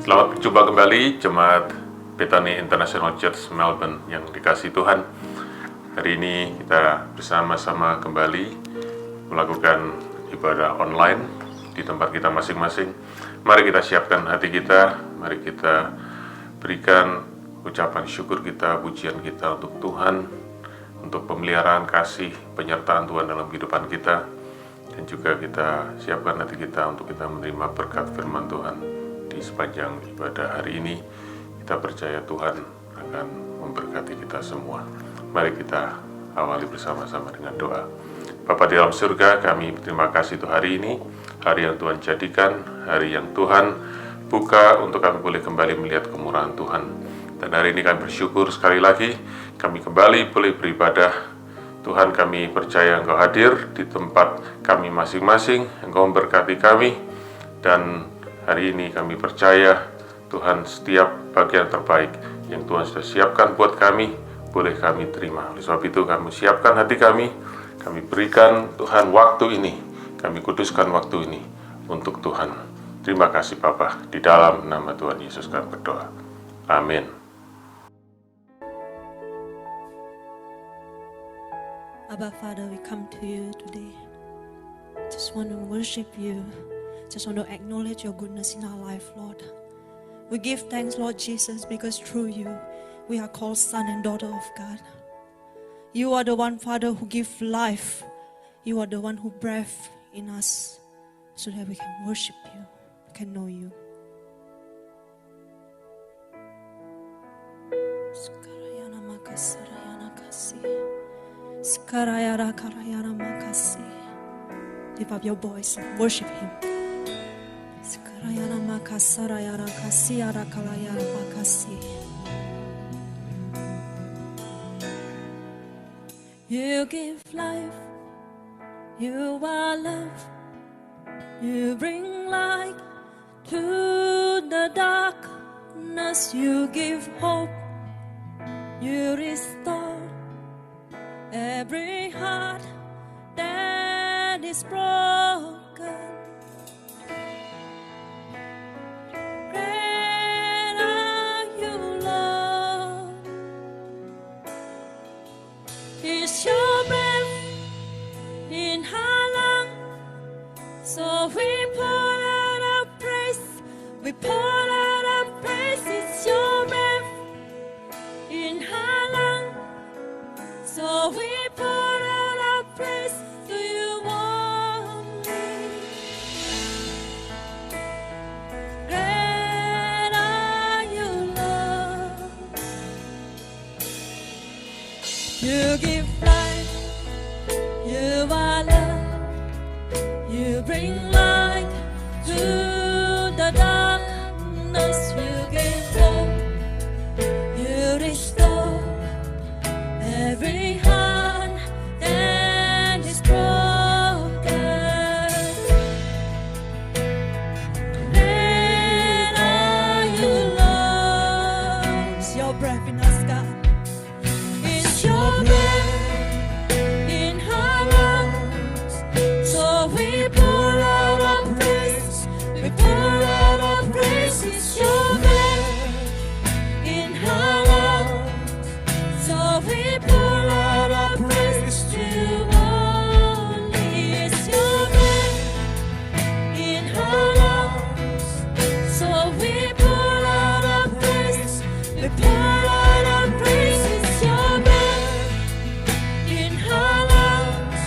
Selamat berjumpa kembali Jemaat Bethany International Church Melbourne yang dikasihi Tuhan. Hari ini kita bersama-sama kembali melakukan ibadah online di tempat kita masing-masing. Mari kita siapkan hati kita, mari kita berikan ucapan syukur kita, pujian kita untuk Tuhan, untuk pemeliharaan kasih, penyertaan Tuhan dalam kehidupan kita, dan juga kita siapkan hati kita untuk kita menerima berkat firman Tuhan di sepanjang ibadah hari ini. Kita percaya Tuhan akan memberkati kita semua. Mari kita awali bersama-sama dengan doa. Bapa di dalam surga, kami berterima kasih untuk hari ini, hari yang Tuhan jadikan, hari yang Tuhan buka untuk kami boleh kembali melihat kemurahan Tuhan. Dan hari ini kami bersyukur sekali lagi, kami kembali boleh beribadah. Tuhan, kami percaya Engkau hadir di tempat kami masing-masing, Engkau memberkati kami, dan hari ini kami percaya Tuhan setiap bagian terbaik yang Tuhan sudah siapkan buat kami, boleh kami terima. Oleh sebab itu kami siapkan hati kami berikan Tuhan waktu ini, kami kuduskan waktu ini untuk Tuhan. Terima kasih Bapa, di dalam nama Tuhan Yesus kami berdoa. Amin. Abba Father, we come to you today. Just want to worship you. Just want to acknowledge your goodness in our life, Lord. We give thanks, Lord Jesus, because through you, we are called son and daughter of God. You are the one, Father, who gives life. You are the one who breathes in us so that we can worship you, we can know you. Sekarayana makasarayana kasih. Sekarayara karayana makasih. Lift up your voice and worship him. Sekarayana makasarayara kasiyara kalayara makasih. You give life, you are love, you bring light to the darkness, you give hope, you restore every heart that is broken. Great are you, Lord. It's your breath in our lungs, so we pour out our praise. We pour out our praise. It's your breath in our lungs, so we pour out our praise to you only. Great are you, Lord. You give life, you are love, you bring light to the darkness, you give hope, you restore every heart that is broken. Great are you, Lord. It's your breath in us, God. It's your breath in our lungs, so we pour out our praise. We pour out our praise. It's your breath in our lungs, so we pour out our praise to you only. It's your breath in our lungs, so we pour out our praise. We pour out our praise. It's your breath in our lungs,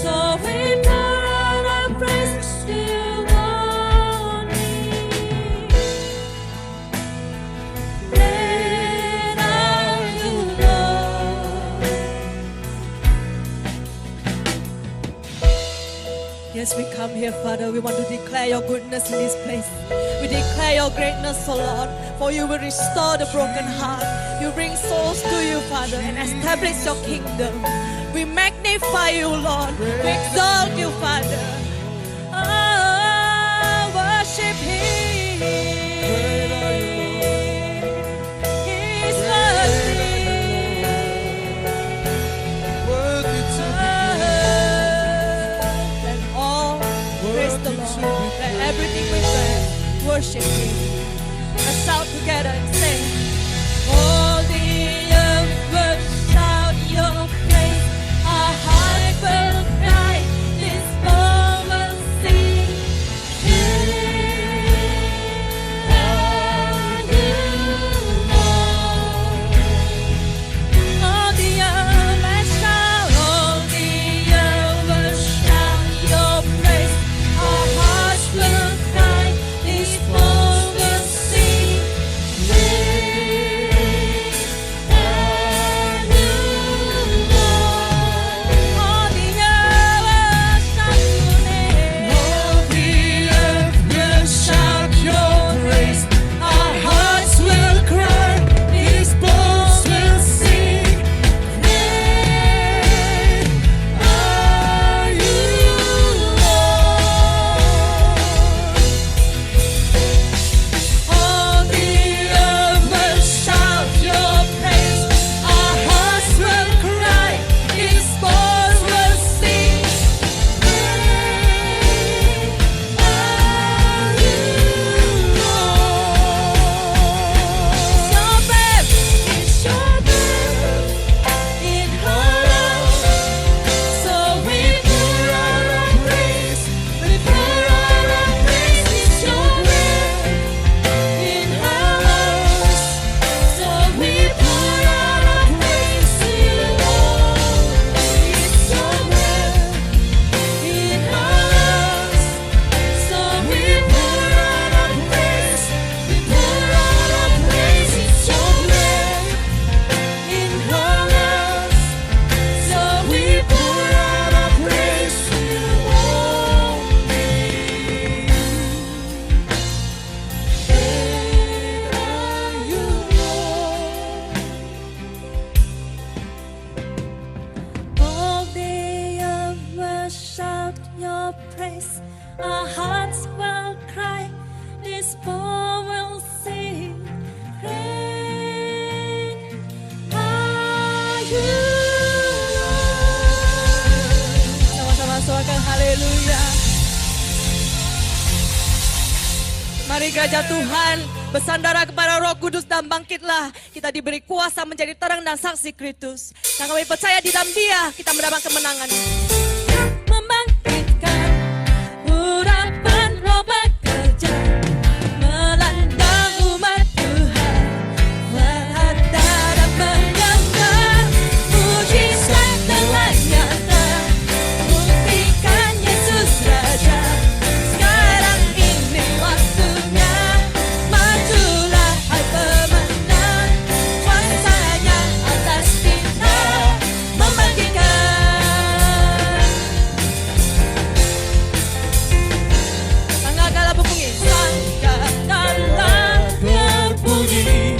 so we pour out our praise to you only. Great are you, Lord. Yes, we come here, Father. We want to declare your goodness in this place. We declare your greatness, O Lord. For you will restore the broken heart. You bring souls to you, Father, and establish your kingdom. We magnify you, Lord. We exalt you, Father. Oh, worship him. He's worthy. And all praise the Lord. Let everything we say worship him. Our hearts will cry, this poor will sing. Great are you, Lord. Sama-sama suarakan haleluya. Mari gereja Tuhan bersandara kepada Roh Kudus dan bangkitlah. Kita diberi kuasa menjadi terang dan saksi Kristus. Dan kami percaya di dalam Dia kita mendapat kemenangan. Membangkitkan urapan Roh bekerja melanda umat Tuhan. Melanda dan menyembah mujizat telah nyata. Buktikan Yesus Raja. Sekarang ini waktunya. Majulah hai pemenang. Kuasanya atas kita membangkitkan. Sanggalah berbunyi, sanggalah berbunyi.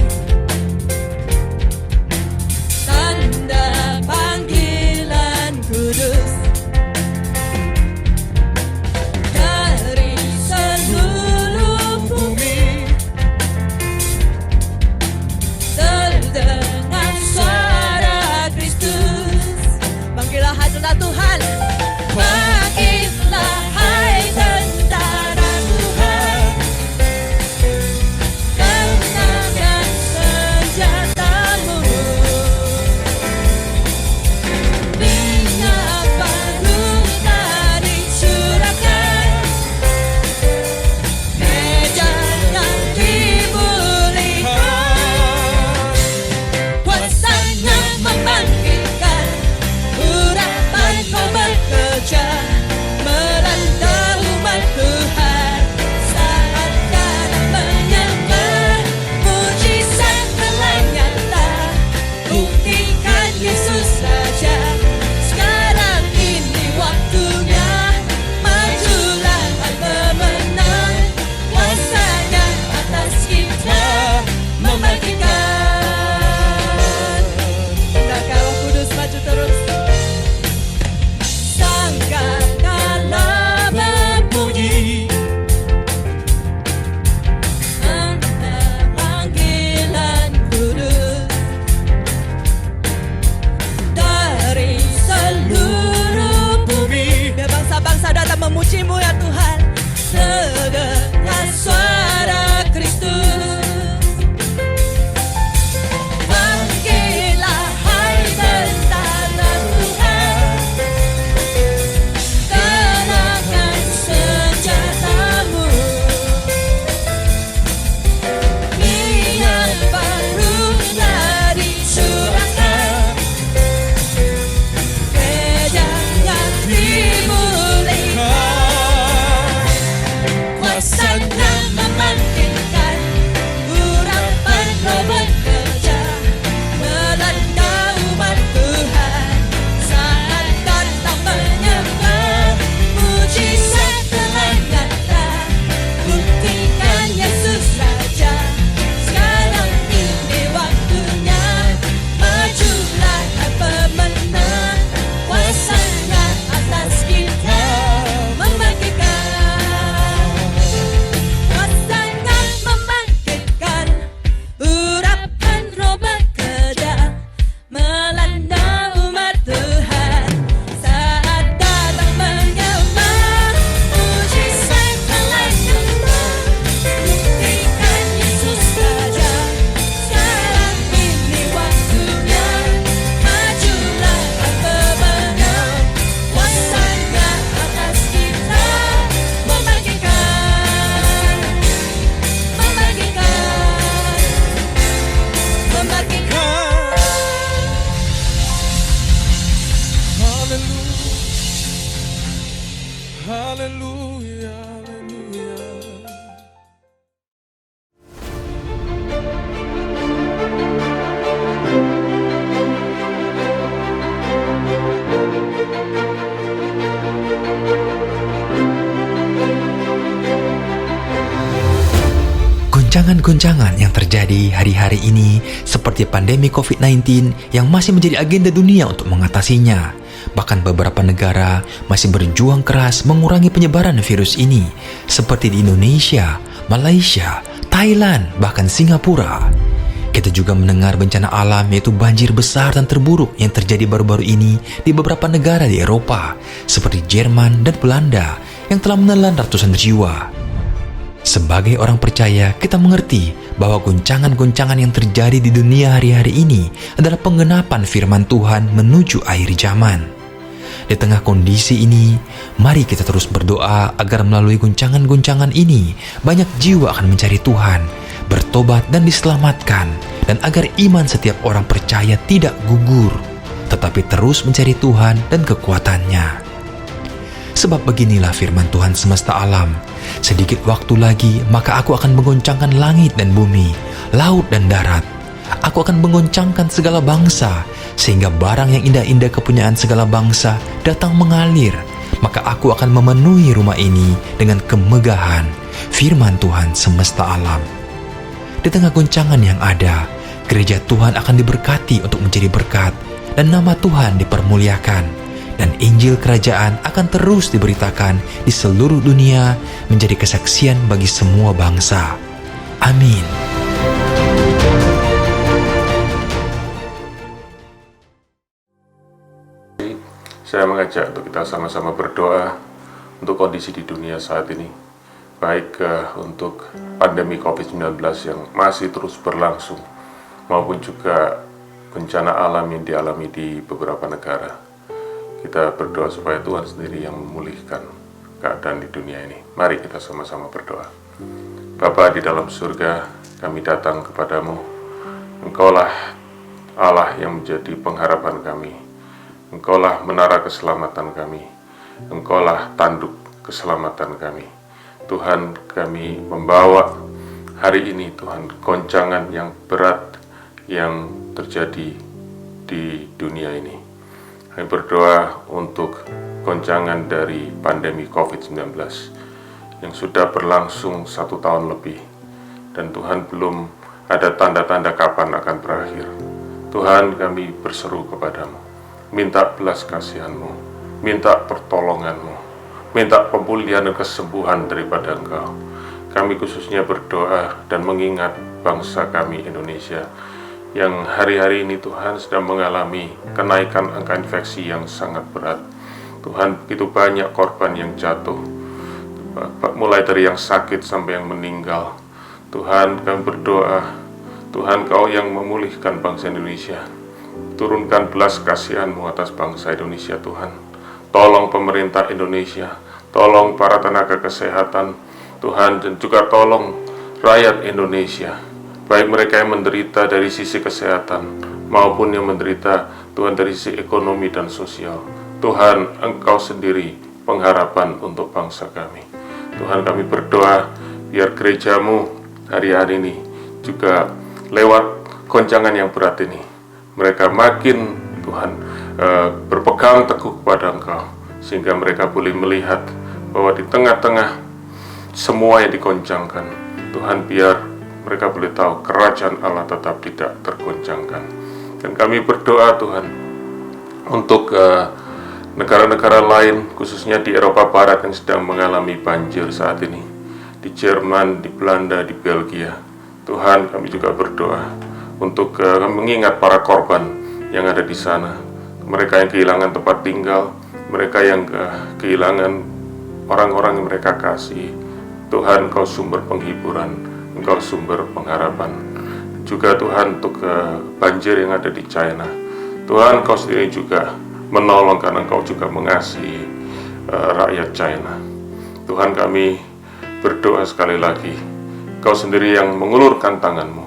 Tanda panggilan kudus dari seluruh bumi. Terdengar suara Kristus. Bangkitlah hai tentara Tuhan. Bangkitlah hai tentara Tuhan. Kenakan senjatamu. Minyak baru tadi curahkan. Meja yang dipulihkan. Kuasanya membangkitkan. Urapan Roh bekerja melanda umat Tuhan. Saat datang menyembah mujizat telah nyata. Buktikan Yesus Raja. Sekarang ini waktunya. Majulah hai pemenang. Kuasanya atas kita membangkitkan. Hendaklah Roh Kudus maju terus. Sanggalah berbunyi. Tanda panggilan kudus dari seluruh bumi. Biar bangsa-bangsa datang memujimu ya Tuhan. Terdengar suara Kristus. Bangkitlah hai tentara Tuhan. Kenakan senjatamu. Minyak baru tadi curahkan. Meja yang dipulihkan. Kuasanya membangkitkan. Urapan Roh bekerja melanda umat Tuhan. Saat datang menyembah mujizat telah nyata. Buktikan Yesus Raja. Sekarang ini waktunya. Majulah hai pemenang. Kuasanya atas kita membangkitkan. Kuasanya membangkitkan. Urapan Roh bekerja melanda umat Tuhan. Saat datang menyembah mujizat telah nyata. Buktikan Yesus Raja. Sekarang ini waktunya. Majulah hai pemenang. Kuasanya atas kita membangkitkan. Membangkitkan. Haleluya, haleluya. Guncangan-guncangan yang terjadi hari-hari ini seperti pandemi COVID-19 yang masih menjadi agenda dunia untuk mengatasinya. Bahkan beberapa negara masih berjuang keras mengurangi penyebaran virus ini, seperti di Indonesia, Malaysia, Thailand, bahkan Singapura. Kita juga mendengar bencana alam yaitu banjir besar dan terburuk yang terjadi baru-baru ini di beberapa negara di Eropa, seperti Jerman dan Belanda yang telah menelan ratusan jiwa. Sebagai orang percaya, kita mengerti bahwa goncangan-goncangan yang terjadi di dunia hari-hari ini adalah penggenapan firman Tuhan menuju akhir zaman. Di tengah kondisi ini, mari kita terus berdoa agar melalui goncangan-goncangan ini, banyak jiwa akan mencari Tuhan, bertobat dan diselamatkan, dan agar iman setiap orang percaya tidak gugur, tetapi terus mencari Tuhan dan kekuatannya. Sebab beginilah firman Tuhan semesta alam, sedikit waktu lagi maka aku akan menggoncangkan langit dan bumi, laut dan darat. Aku akan menggoncangkan segala bangsa, sehingga barang yang indah-indah kepunyaan segala bangsa datang mengalir. Maka aku akan memenuhi rumah ini dengan kemegahan, firman Tuhan semesta alam. Di tengah goncangan yang ada, gereja Tuhan akan diberkati untuk menjadi berkat, dan nama Tuhan dipermuliakan. Dan Injil Kerajaan akan terus diberitakan di seluruh dunia menjadi kesaksian bagi semua bangsa. Amin. Saya mengajak untuk kita sama-sama berdoa untuk kondisi di dunia saat ini, baik untuk pandemi COVID-19 yang masih terus berlangsung, maupun juga bencana alam yang dialami di beberapa negara. Kita berdoa supaya Tuhan sendiri yang memulihkan keadaan di dunia ini. Mari kita sama-sama berdoa. Bapa di dalam surga, kami datang kepadamu. Engkaulah Allah yang menjadi pengharapan kami. Engkaulah menara keselamatan kami. Engkaulah tanduk keselamatan kami. Tuhan, kami membawa hari ini, Tuhan, goncangan yang berat yang terjadi di dunia ini. Kami berdoa untuk goncangan dari pandemi COVID-19 yang sudah berlangsung 1 tahun lebih, dan Tuhan belum ada tanda-tanda kapan akan berakhir. Tuhan, kami berseru kepadamu, minta belas kasihan-mu, minta pertolongan-mu, minta pemulihan dan kesembuhan daripada Engkau. Kami khususnya berdoa dan mengingat bangsa kami Indonesia yang hari-hari ini Tuhan sedang mengalami kenaikan angka infeksi yang sangat berat. Tuhan, begitu banyak korban yang jatuh, mulai dari yang sakit sampai yang meninggal. Tuhan, kami berdoa, Tuhan, Kau yang memulihkan bangsa Indonesia. Turunkan belas kasihan-mu atas bangsa Indonesia, Tuhan. Tolong pemerintah Indonesia, tolong para tenaga kesehatan, Tuhan, dan juga tolong rakyat Indonesia, baik mereka yang menderita dari sisi kesehatan maupun yang menderita, Tuhan, dari sisi ekonomi dan sosial. Tuhan, Engkau sendiri pengharapan untuk bangsa kami. Tuhan, kami berdoa biar gerejamu hari-hari ini juga lewat goncangan yang berat ini, mereka makin, Tuhan, berpegang teguh kepada Engkau, sehingga mereka boleh melihat bahwa di tengah-tengah semua yang digoncangkan, Tuhan, biar mereka boleh tahu kerajaan Allah tetap tidak tergoncangkan. Dan kami berdoa, Tuhan, untuk negara-negara lain, khususnya di Eropa Barat yang sedang mengalami banjir saat ini, di Jerman, di Belanda, di Belgia. Tuhan, kami juga berdoa untuk mengingat para korban yang ada di sana, mereka yang kehilangan tempat tinggal, mereka yang kehilangan orang-orang yang mereka kasih. Tuhan, Engkau sumber penghiburan, Engkau sumber pengharapan. Juga Tuhan, untuk banjir yang ada di China, Tuhan, Engkau sendiri juga menolong karena Engkau juga mengasihi rakyat China. Tuhan, kami berdoa sekali lagi, Engkau sendiri yang mengulurkan tangan-Mu,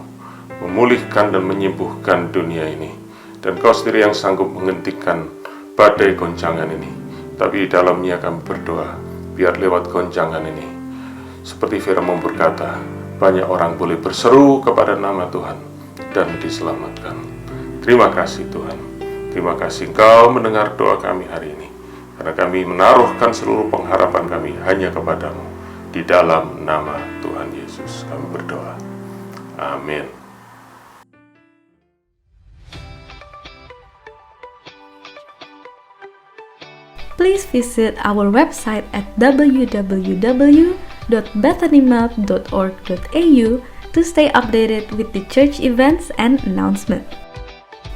memulihkan dan menyembuhkan dunia ini, dan Engkau sendiri yang sanggup menghentikan badai goncangan ini. Tapi di dalamnya kami berdoa, biar lewat goncangan ini, seperti firman berkata, banyak orang boleh berseru kepada nama Tuhan dan diselamatkan. Terima kasih Tuhan. Terima kasih Engkau mendengar doa kami hari ini, karena kami menaruhkan seluruh pengharapan kami hanya kepadamu. Di dalam nama Tuhan Yesus kami berdoa. Amin. please visit our website at www.bethanymap.org.au to stay updated with the church events and announcements.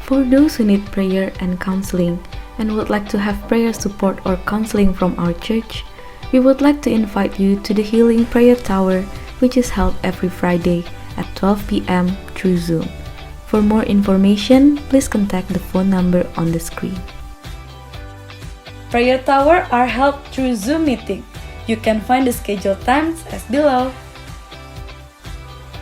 For those who need prayer and counseling and would like to have prayer support or counseling from our church, we would like to invite you to the Healing Prayer Tower, which is held every Friday at 12 p.m. through Zoom. For more information, please contact the phone number on the screen. Prayer Tower are held through Zoom meeting. You can find the scheduled times as below.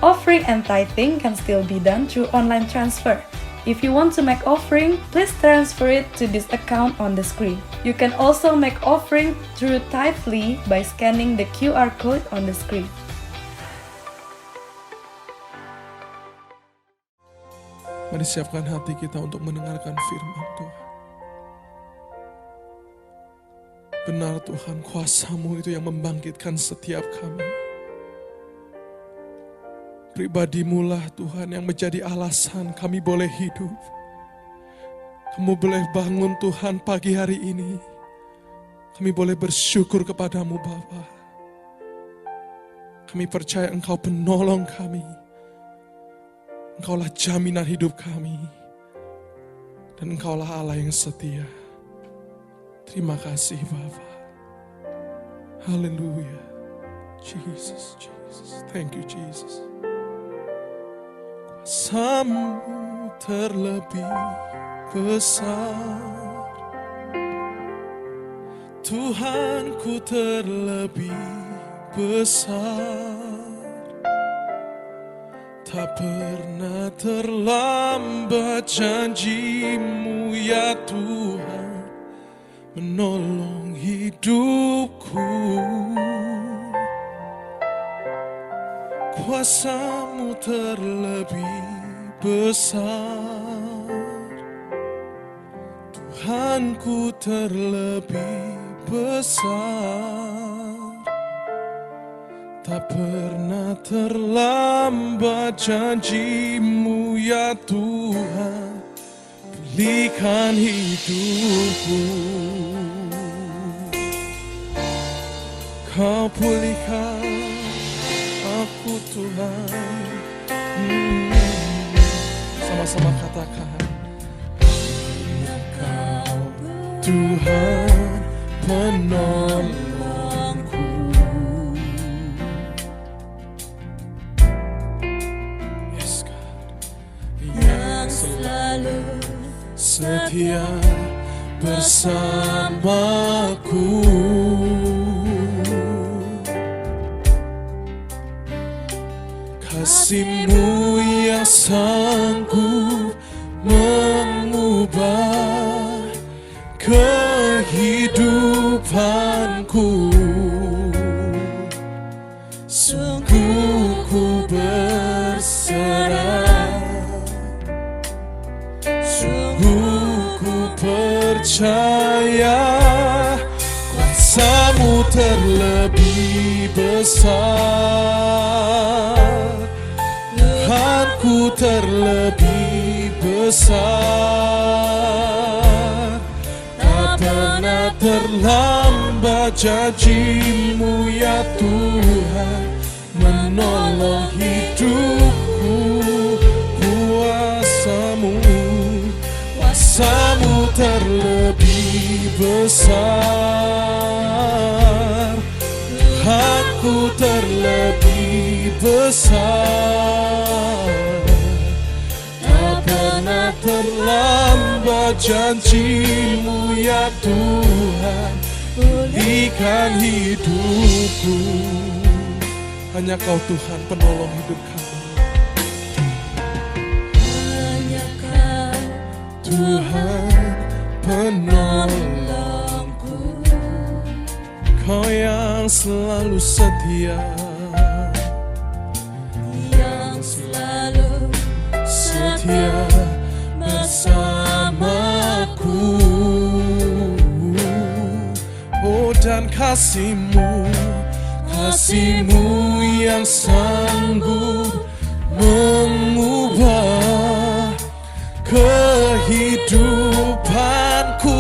Offering and tithing can still be done through online transfer. If you want to make offering, please transfer it to this account on the screen. You can also make offering through Tithely by scanning the QR code on the screen. Mari siapkan hati kita untuk mendengarkan firman Tuhan. Benar Tuhan, kuasa-Mu itu yang membangkitkan setiap kami. Pribadi-Mu-lah Tuhan yang menjadi alasan kami boleh hidup. Kamu boleh bangun Tuhan pagi hari ini. Kami boleh bersyukur kepadamu Bapa. Kami percaya Engkau penolong kami. Engkaulah jaminan hidup kami. Dan Engkaulah Allah yang setia. Terima kasih Bapa. Haleluya. Jesus, Jesus. Thank you Jesus. Kuasa-Mu terlebih besar, Tuhanku terlebih besar. Tak pernah terlambat janji-Mu ya Tuhan, menolong hidupku. Kuasa-Mu terlebih besar, Tuhanku terlebih besar. Tak pernah terlambat janji-Mu ya Tuhan, pulihkan hidupku. Kau pulihkan aku Tuhan. Sama-sama katakan, Engkau Tuhan penolongku. Yes God, yang selalu setia bersamaku. Kasih-Mu yang sanggup mengubah kehidupanku. Sungguh ku berserah, sungguh ku percaya. Kuasa-Mu terlebih besar, Tuhanku terlebih besar. Tak pernah terlambat janji-Mu ya Tuhan, menolong hidupku. Kuasa-Mu, kuasa-Mu terlebih besar, Tuhanku terlebih besar. Tak pernah terlambat janji-Mu ya Tuhan, pulihkan hidupku. Hanya Kau Tuhan penolong hidup kami. Hanya Kau Tuhan penolongku. Kau yang selalu setia, yang selalu setia bersamaku. Oh, dan kasih-Mu, kasih-Mu yang sanggup mengubah kehidupanku.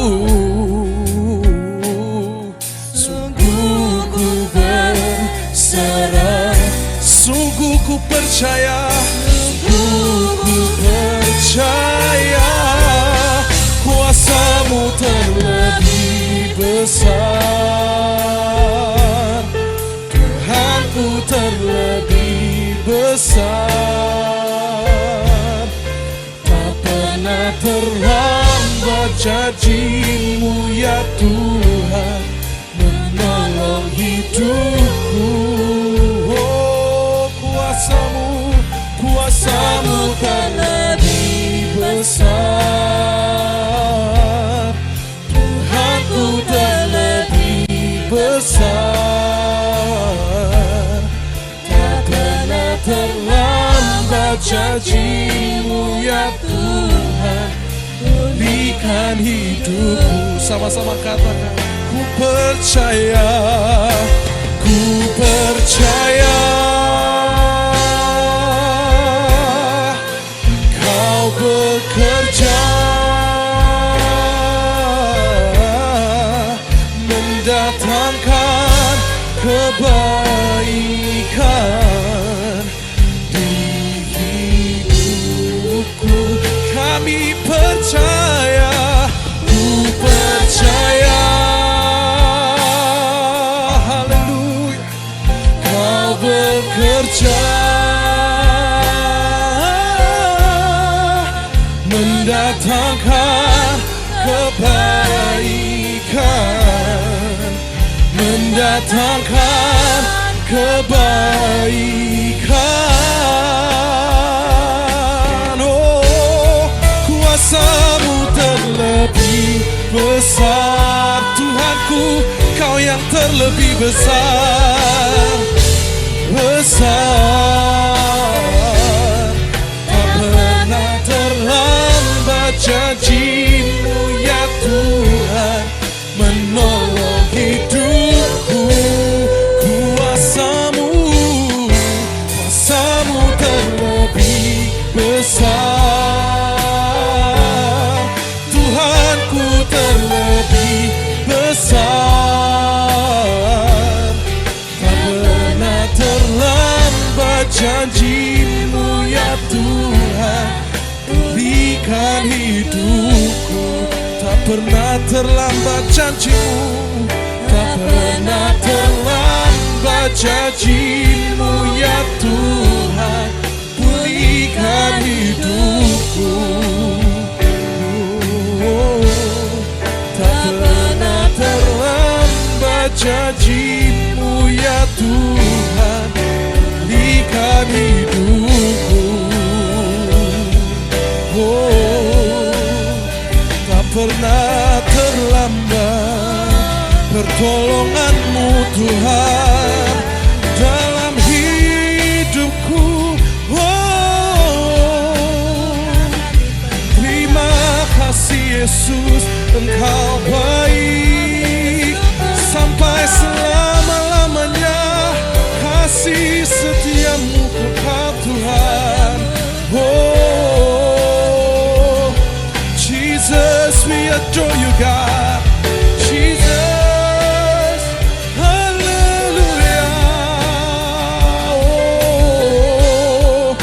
janji-Mu ya Tuhan, menolong hidupku. Oh, kuasa-Mu terlebih besar, Tuhanku terlebih besar. Tak pernah terlambat janji-Mu ya Tuhan, pulihkan hidupku. Sama-sama katakan, ku percaya, ku percaya. Kau bekerja mendatangkan kebaikan di hidupku. Kami percaya, ku percaya. Haleluya. Kau bekerja mendatangkan kebaikan, mendatangkan kebaikan. Oh, kuasa-Mu terlebih besar, Tuhanku, Kau yang terlebih besar, besar. Tak pernah terlambat janji-Mu ya Tuhan, menolong hidupku. Kuasa-Mu terlebih besar, Tuhanku terlebih besar. Tak pernah terlambat janji-Mu ya Tuhan, pulihkan hidupku. Tak pernah terlambat janji-Mu, tak pernah terlambat janji-Mu ya Tuhan, pulihkan hidupku. Tak pernah terlambat janji-Mu ya Tuhan, pulihkan hidupku. Tak pernah terlambat pertolongan-Mu Tuhan dalam hidupku. Terima kasih Yesus, Engkau baik sampai selama-lamanya. Kasih setia-Mu kekal Tuhan. Oh, Jesus, we adore you, God. Jesus, hallelujah. Oh,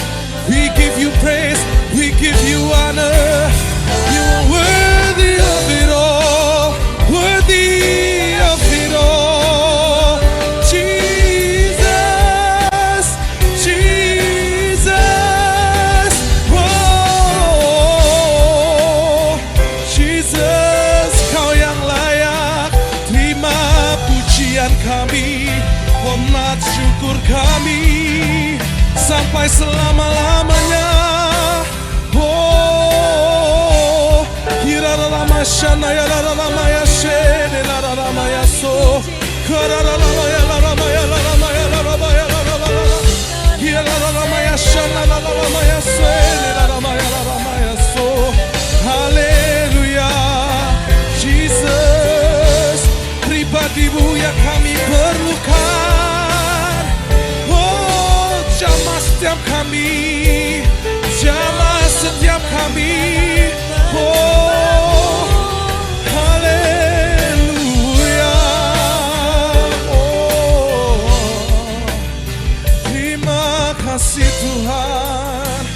we give you praise, we give you honor. You are worthy of it all, worthy of it all. Jesus, Jesus, oh, Jesus, Kau yang layak terima pujian kami, hormat syukur kami sampai selama-lamanya. Oh, hirarama shana ya rarama ya shene rarama ya so, kararama ya rarama ya rarama ya rarama ya rarama, hirarama ya shana rarama ya shene rarama ya rarama ya so. Haleluya, Jesus, pribadi-Mu yang kami perlukan. Oh, jamah setiap kami, jamah setiap kami. Oh, haleluya. Oh, terima kasih Tuhan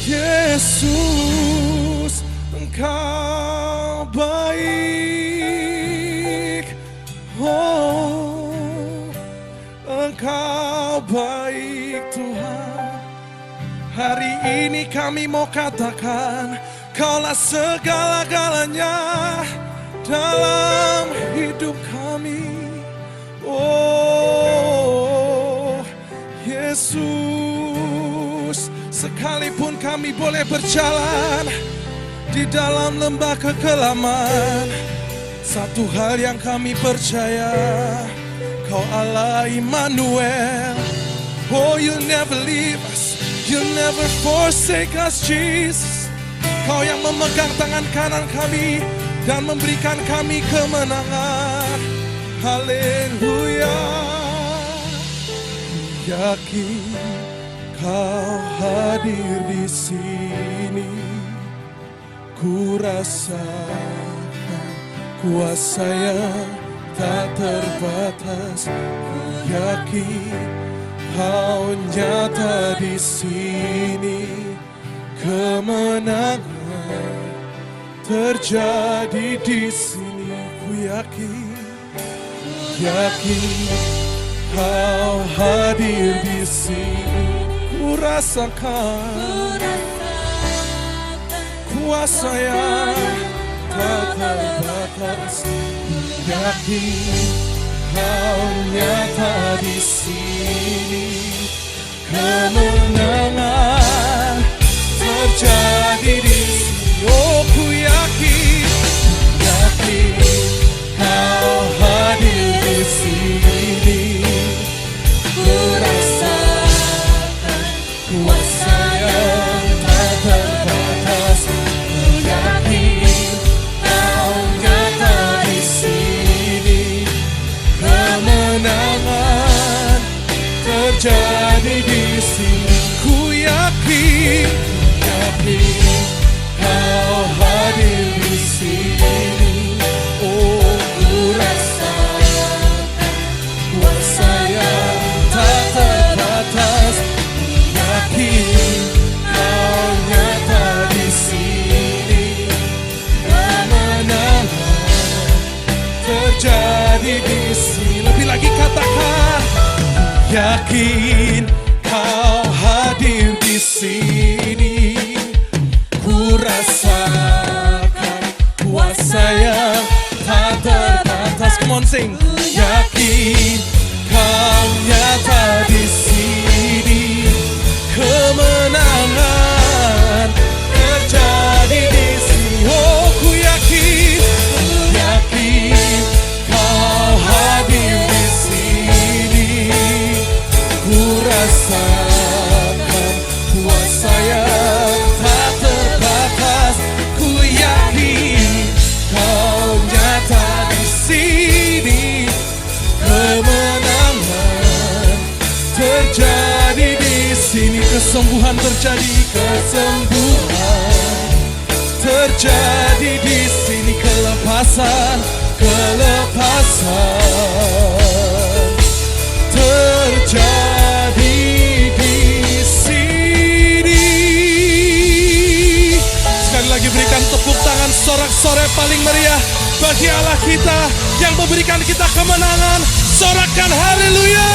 Yesus, Engkau baik. Oh, Engkau baik Tuhan. Hari ini kami mau katakan, Kaulah segala-galanya. dalam hidup kami. Oh Yesus, sekalipun kami boleh berjalan di dalam lembah kekelaman, satu hal yang kami percaya, Kau Allah Immanuel. Oh, you'll never leave us, you'll never forsake us, Jesus. Kau yang memegang tangan kanan kami dan memberikan kami kemenangan. Haleluya. Yakin Kau hadir di sini, ku rasakan kuasa yang tak terbatas. Ku yakin Kau nyata di sini, kemenangan terjadi di sini. Ku yakin Kau hadir di sini, ku rasakan kuasa yang tak terbatas. Yakin Kau nyata di sini, kemenangan terjadi di sini. Oh, ku yakin Kau hadir di sini, ku rasakan kuasa yang tak terbatas. Ku yakin Kau nyata di sini, kemenangan terjadi di sini. Ku yakin Kau hadir di sini. Oh, ku rasakan kuasa yang tak terbatas. Ku yakin Kau nyata di sini, kemenangan terjadi di sini. Lebih lagi katakan, yakin Kau hadir di sini, ku rasakan kuasa yang tak terbatas. Come on, sing. Yakin Kau nyata di sini, kemenangan terjadi di sini. Oh, ku yakin Kau hadir di sini, ku rasakan kuasa yang tak terbatas. Ku yakin Kau nyata di sini, kemenangan terjadi di sini. Kesembuhan terjadi, kesembuhan terjadi di sini. Kelepasan terjadi di sini. Sekali lagi berikan tepuk tangan sorak-sorai paling meriah bagi Allah kita yang memberikan kita kemenangan. Sorakan haleluya,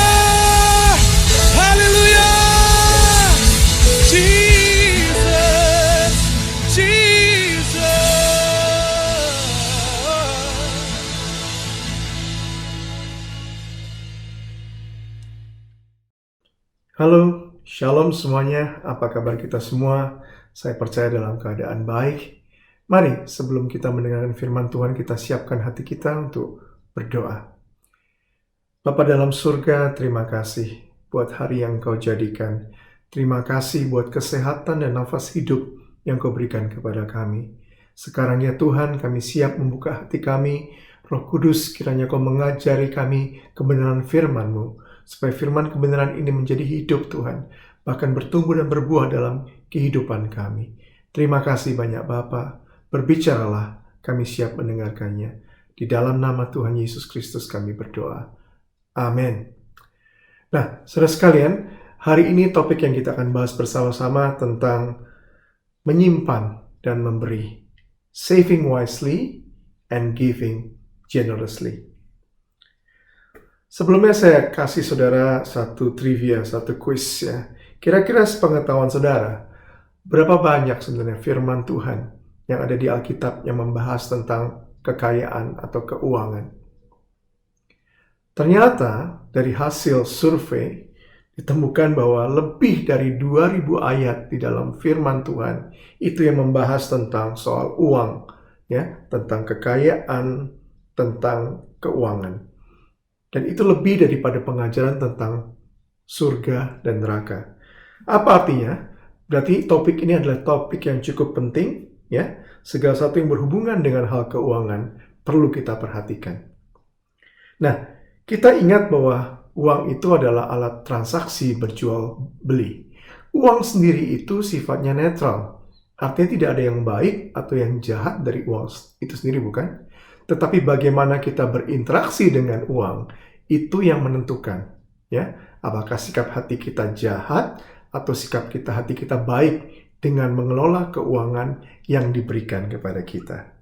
haleluya. Jesus, Jesus. Halo, shalom semuanya. Apa kabar kita semua? Saya percaya dalam keadaan baik. Mari, sebelum kita mendengarkan firman Tuhan, kita siapkan hati kita untuk berdoa. Bapa dalam surga, terima kasih buat hari yang Kau jadikan. Terima kasih buat kesehatan dan nafas hidup yang Kau berikan kepada kami. Sekarang ya Tuhan, kami siap membuka hati kami. Roh Kudus, kiranya Kau mengajari kami kebenaran firman-Mu, supaya firman kebenaran ini menjadi hidup Tuhan, bahkan bertumbuh dan berbuah dalam kehidupan kami. Terima kasih banyak Bapa. Berbicaralah, kami siap mendengarkannya. Di dalam nama Tuhan Yesus Kristus kami berdoa. Amin. Nah, saudara sekalian, hari ini topik yang kita akan bahas bersama-sama tentang menyimpan dan memberi. Saving wisely and giving generously. Sebelumnya saya kasih saudara satu trivia, satu quiz ya. Kira-kira sepengetahuan saudara, berapa banyak sebenarnya firman Tuhan yang ada di Alkitab yang membahas tentang kekayaan atau keuangan. Ternyata dari hasil survei ditemukan bahwa lebih dari 2000 ayat di dalam firman Tuhan itu yang membahas tentang soal uang, ya, tentang kekayaan, tentang keuangan. Dan itu lebih daripada pengajaran tentang surga dan neraka. Apa artinya? Berarti topik ini adalah topik yang cukup penting, ya. Segala sesuatu yang berhubungan dengan hal keuangan perlu kita perhatikan. Nah, kita ingat bahwa uang itu adalah alat transaksi berjual beli. Uang sendiri itu sifatnya netral. Artinya tidak ada yang baik atau yang jahat dari uang itu sendiri, bukan? Tetapi bagaimana kita berinteraksi dengan uang itu yang menentukan, ya. Apakah sikap hati kita jahat atau sikap hati kita baik dengan mengelola keuangan yang diberikan kepada kita.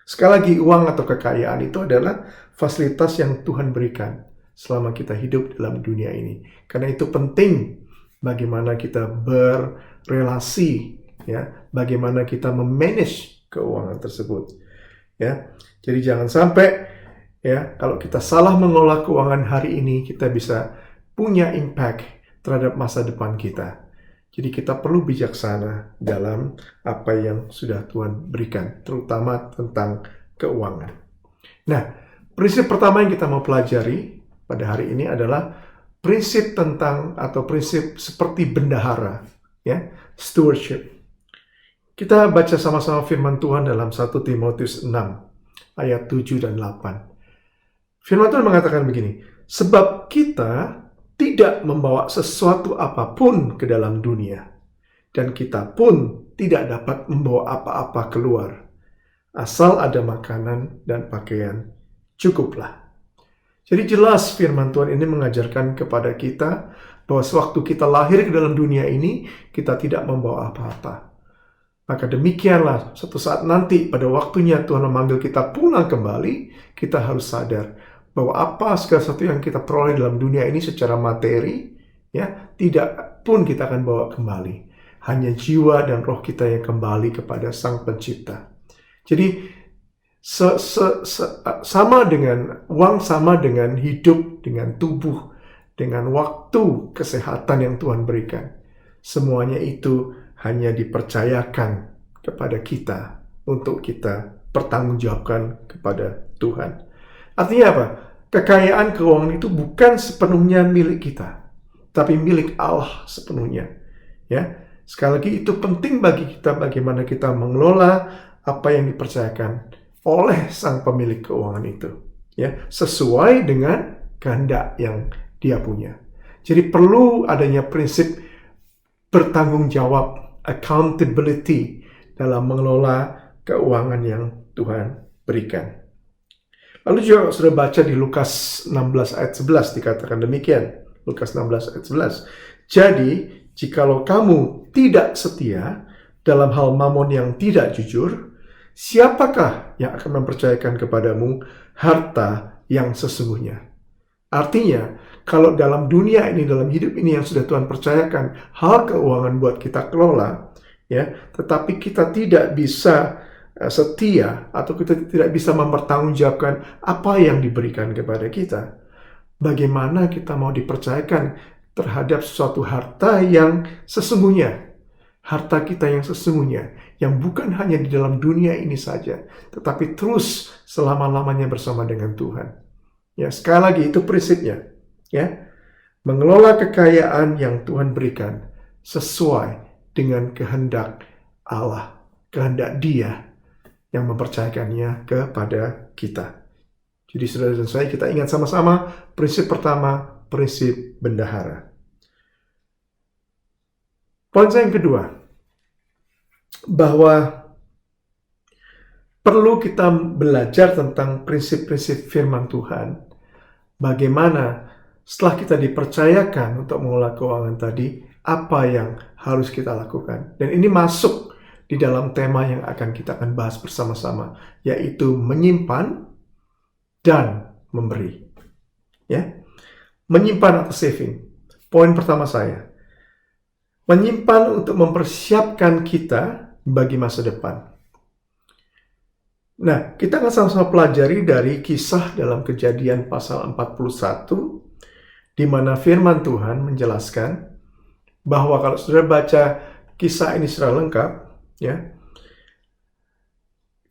Sekali lagi, uang atau kekayaan itu adalah fasilitas yang Tuhan berikan selama kita hidup dalam dunia ini. Karena itu penting bagaimana kita berrelasi, ya, bagaimana kita memanage keuangan tersebut, ya. Jadi jangan sampai, ya, kalau kita salah mengelola keuangan hari ini, kita bisa punya impact terhadap masa depan kita. Jadi kita perlu bijaksana dalam apa yang sudah Tuhan berikan, terutama tentang keuangan. Nah, prinsip pertama yang kita mau pelajari pada hari ini adalah prinsip tentang atau prinsip seperti bendahara, ya, stewardship. Kita baca sama-sama firman Tuhan dalam 1 Timotius 6 ayat 7 dan 8. Firman Tuhan mengatakan begini, sebab kita tidak membawa sesuatu apapun ke dalam dunia, dan kita pun tidak dapat membawa apa-apa keluar. Asal ada makanan dan pakaian, cukuplah. Jadi jelas firman Tuhan ini mengajarkan kepada kita bahwa sewaktu kita lahir ke dalam dunia ini, kita tidak membawa apa-apa. Maka demikianlah suatu saat nanti pada waktunya Tuhan memanggil kita pulang kembali, kita harus sadar bahwa apa segala sesuatu yang kita peroleh dalam dunia ini secara materi, ya, tidak pun kita akan bawa kembali. Hanya jiwa dan roh kita yang kembali kepada Sang Pencipta. Jadi sama dengan uang, sama dengan hidup, dengan tubuh, dengan waktu, kesehatan yang Tuhan berikan. Semuanya itu hanya dipercayakan kepada kita untuk kita pertanggungjawabkan kepada Tuhan. Artinya apa? Kekayaan keuangan itu bukan sepenuhnya milik kita, tapi milik Allah sepenuhnya. Ya, sekali lagi itu penting bagi kita bagaimana kita mengelola apa yang dipercayakan oleh sang pemilik keuangan itu, ya, sesuai dengan kehendak yang dia punya. Jadi perlu adanya prinsip bertanggung jawab, accountability dalam mengelola keuangan yang Tuhan berikan. Lalu juga sudah baca di Lukas 16 ayat 11 dikatakan demikian. Lukas 16 ayat 11. Jadi, jikalau kamu tidak setia dalam hal mamon yang tidak jujur, siapakah yang akan mempercayakan kepadamu harta yang sesungguhnya? Artinya, kalau dalam dunia ini, dalam hidup ini yang sudah Tuhan percayakan hal keuangan buat kita kelola, ya, tetapi kita tidak bisa setia atau kita tidak bisa mempertanggungjawabkan apa yang diberikan kepada kita, bagaimana kita mau dipercayakan terhadap suatu harta yang sesungguhnya, harta kita yang sesungguhnya, yang bukan hanya di dalam dunia ini saja, tetapi terus selama-lamanya bersama dengan Tuhan. Ya, sekali lagi itu prinsipnya, ya, mengelola kekayaan yang Tuhan berikan sesuai dengan kehendak Allah, kehendak Dia yang mempercayakannya kepada kita. Jadi saudara dan saya, kita ingat sama-sama prinsip pertama, prinsip bendahara. Poin saya yang kedua, bahwa perlu kita belajar tentang prinsip-prinsip firman Tuhan. Bagaimana setelah kita dipercayakan untuk mengelola keuangan tadi, apa yang harus kita lakukan. Dan ini masuk di dalam tema yang kita akan bahas bersama-sama, yaitu menyimpan dan memberi. Ya, menyimpan atau saving. Poin pertama saya, menyimpan untuk mempersiapkan kita bagi masa depan. Nah, kita akan sama-sama pelajari dari kisah dalam Kejadian pasal 41, di mana firman Tuhan menjelaskan bahwa kalau saudara baca kisah ini secara lengkap, ya,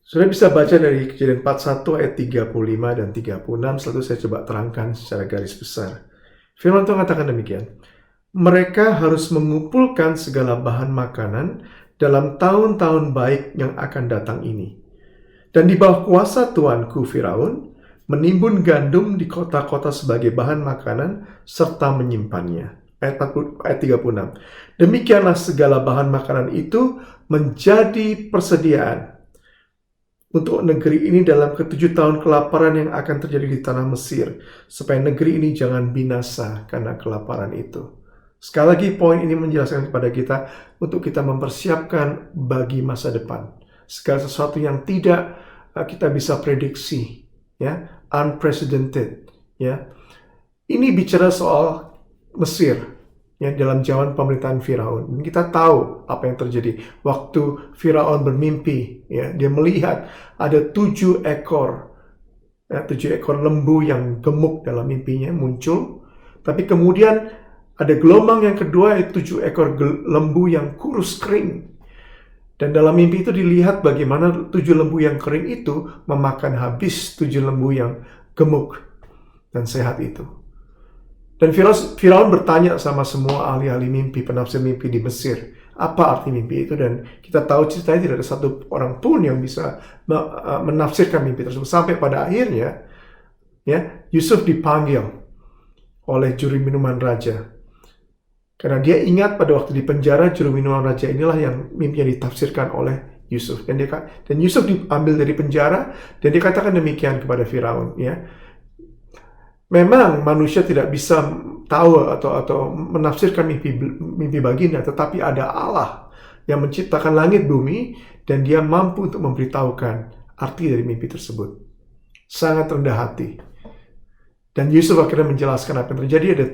saudara bisa baca dari Kejadian 41 ayat 35 dan 36, selalu saya coba terangkan secara garis besar. Firman Tuhan katakan demikian, mereka harus mengumpulkan segala bahan makanan dalam tahun-tahun baik yang akan datang ini. Dan di bawah kuasa tuanku Firaun, menimbun gandum di kota-kota sebagai bahan makanan, serta menyimpannya. Ayat 36. Demikianlah segala bahan makanan itu menjadi persediaan untuk negeri ini dalam ke-7 tahun kelaparan yang akan terjadi di tanah Mesir, supaya negeri ini jangan binasa karena kelaparan itu. Sekali lagi poin ini menjelaskan kepada kita untuk kita mempersiapkan bagi masa depan. Segala sesuatu yang tidak kita bisa prediksi, ya, unprecedented, ya. Ini bicara soal Mesir, ya, dalam zaman pemerintahan Firaun. Dan kita tahu apa yang terjadi waktu Firaun bermimpi, ya, dia melihat ada 7 ekor lembu yang gemuk dalam mimpinya muncul, tapi kemudian ada gelombang yang kedua, yaitu 7 ekor lembu yang kurus kering. Dan dalam mimpi itu dilihat bagaimana 7 lembu yang kering itu memakan habis 7 lembu yang gemuk dan sehat itu. Dan Firaun bertanya sama semua ahli-ahli mimpi, penafsir mimpi di Mesir, apa arti mimpi itu? Dan kita tahu ceritanya tidak ada satu orang pun yang bisa menafsirkan mimpi tersebut. Sampai pada akhirnya, ya, Yusuf dipanggil oleh juru minuman raja. Karena dia ingat pada waktu di penjara, juru minuman raja inilah yang mimpinya ditafsirkan oleh Yusuf. Dan Yusuf diambil dari penjara, dan dia katakan demikian kepada Firaun, ya. Memang manusia tidak bisa tahu atau menafsirkan mimpi baginda, tetapi ada Allah yang menciptakan langit bumi, dan dia mampu untuk memberitahukan arti dari mimpi tersebut. Sangat rendah hati. Dan Yusuf akhirnya menjelaskan apa yang terjadi. Ada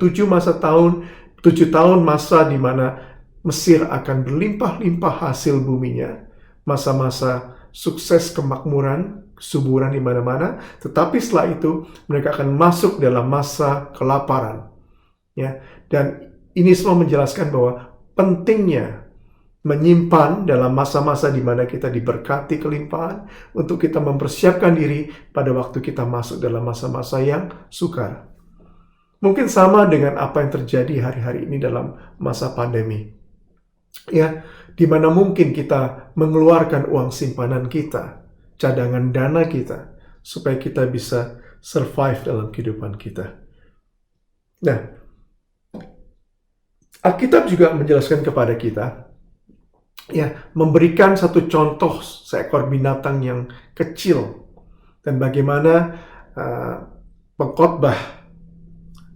7 tahun masa di mana Mesir akan berlimpah-limpah hasil buminya. Masa-masa sukses, kemakmuran, kesuburan di mana-mana. Tetapi setelah itu mereka akan masuk dalam masa kelaparan. Ya, dan ini semua menjelaskan bahwa pentingnya menyimpan dalam masa-masa di mana kita diberkati kelimpahan untuk kita mempersiapkan diri pada waktu kita masuk dalam masa-masa yang sukar. Mungkin sama dengan apa yang terjadi hari-hari ini dalam masa pandemi. Ya, di mana mungkin kita mengeluarkan uang simpanan kita, cadangan dana kita, supaya kita bisa survive dalam kehidupan kita. Nah, Alkitab juga menjelaskan kepada kita, ya, memberikan satu contoh seekor binatang yang kecil, dan bagaimana pengkhotbah,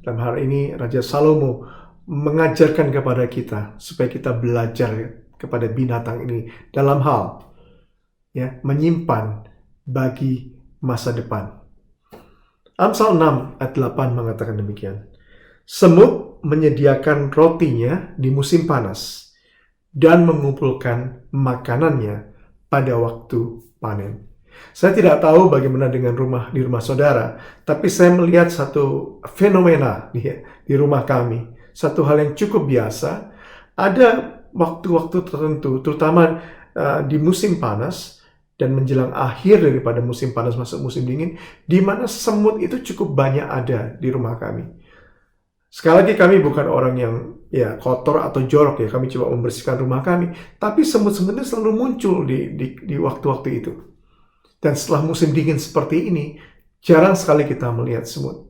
dalam hal ini Raja Salomo, mengajarkan kepada kita supaya kita belajar kepada binatang ini dalam hal, ya, menyimpan bagi masa depan. Amsal 6 ayat 8 mengatakan demikian. Semut menyediakan rotinya di musim panas dan mengumpulkan makanannya pada waktu panen. Saya tidak tahu bagaimana dengan di rumah saudara, tapi saya melihat satu fenomena di rumah kami. Satu hal yang cukup biasa, ada waktu-waktu tertentu, terutama di musim panas dan menjelang akhir daripada musim panas masuk musim dingin, di mana semut itu cukup banyak ada di rumah kami. Sekali lagi, kami bukan orang yang kotor atau jorok, ya, kami coba membersihkan rumah kami, tapi semut-semutnya selalu muncul di waktu-waktu itu. Dan setelah musim dingin seperti ini, jarang sekali kita melihat semut.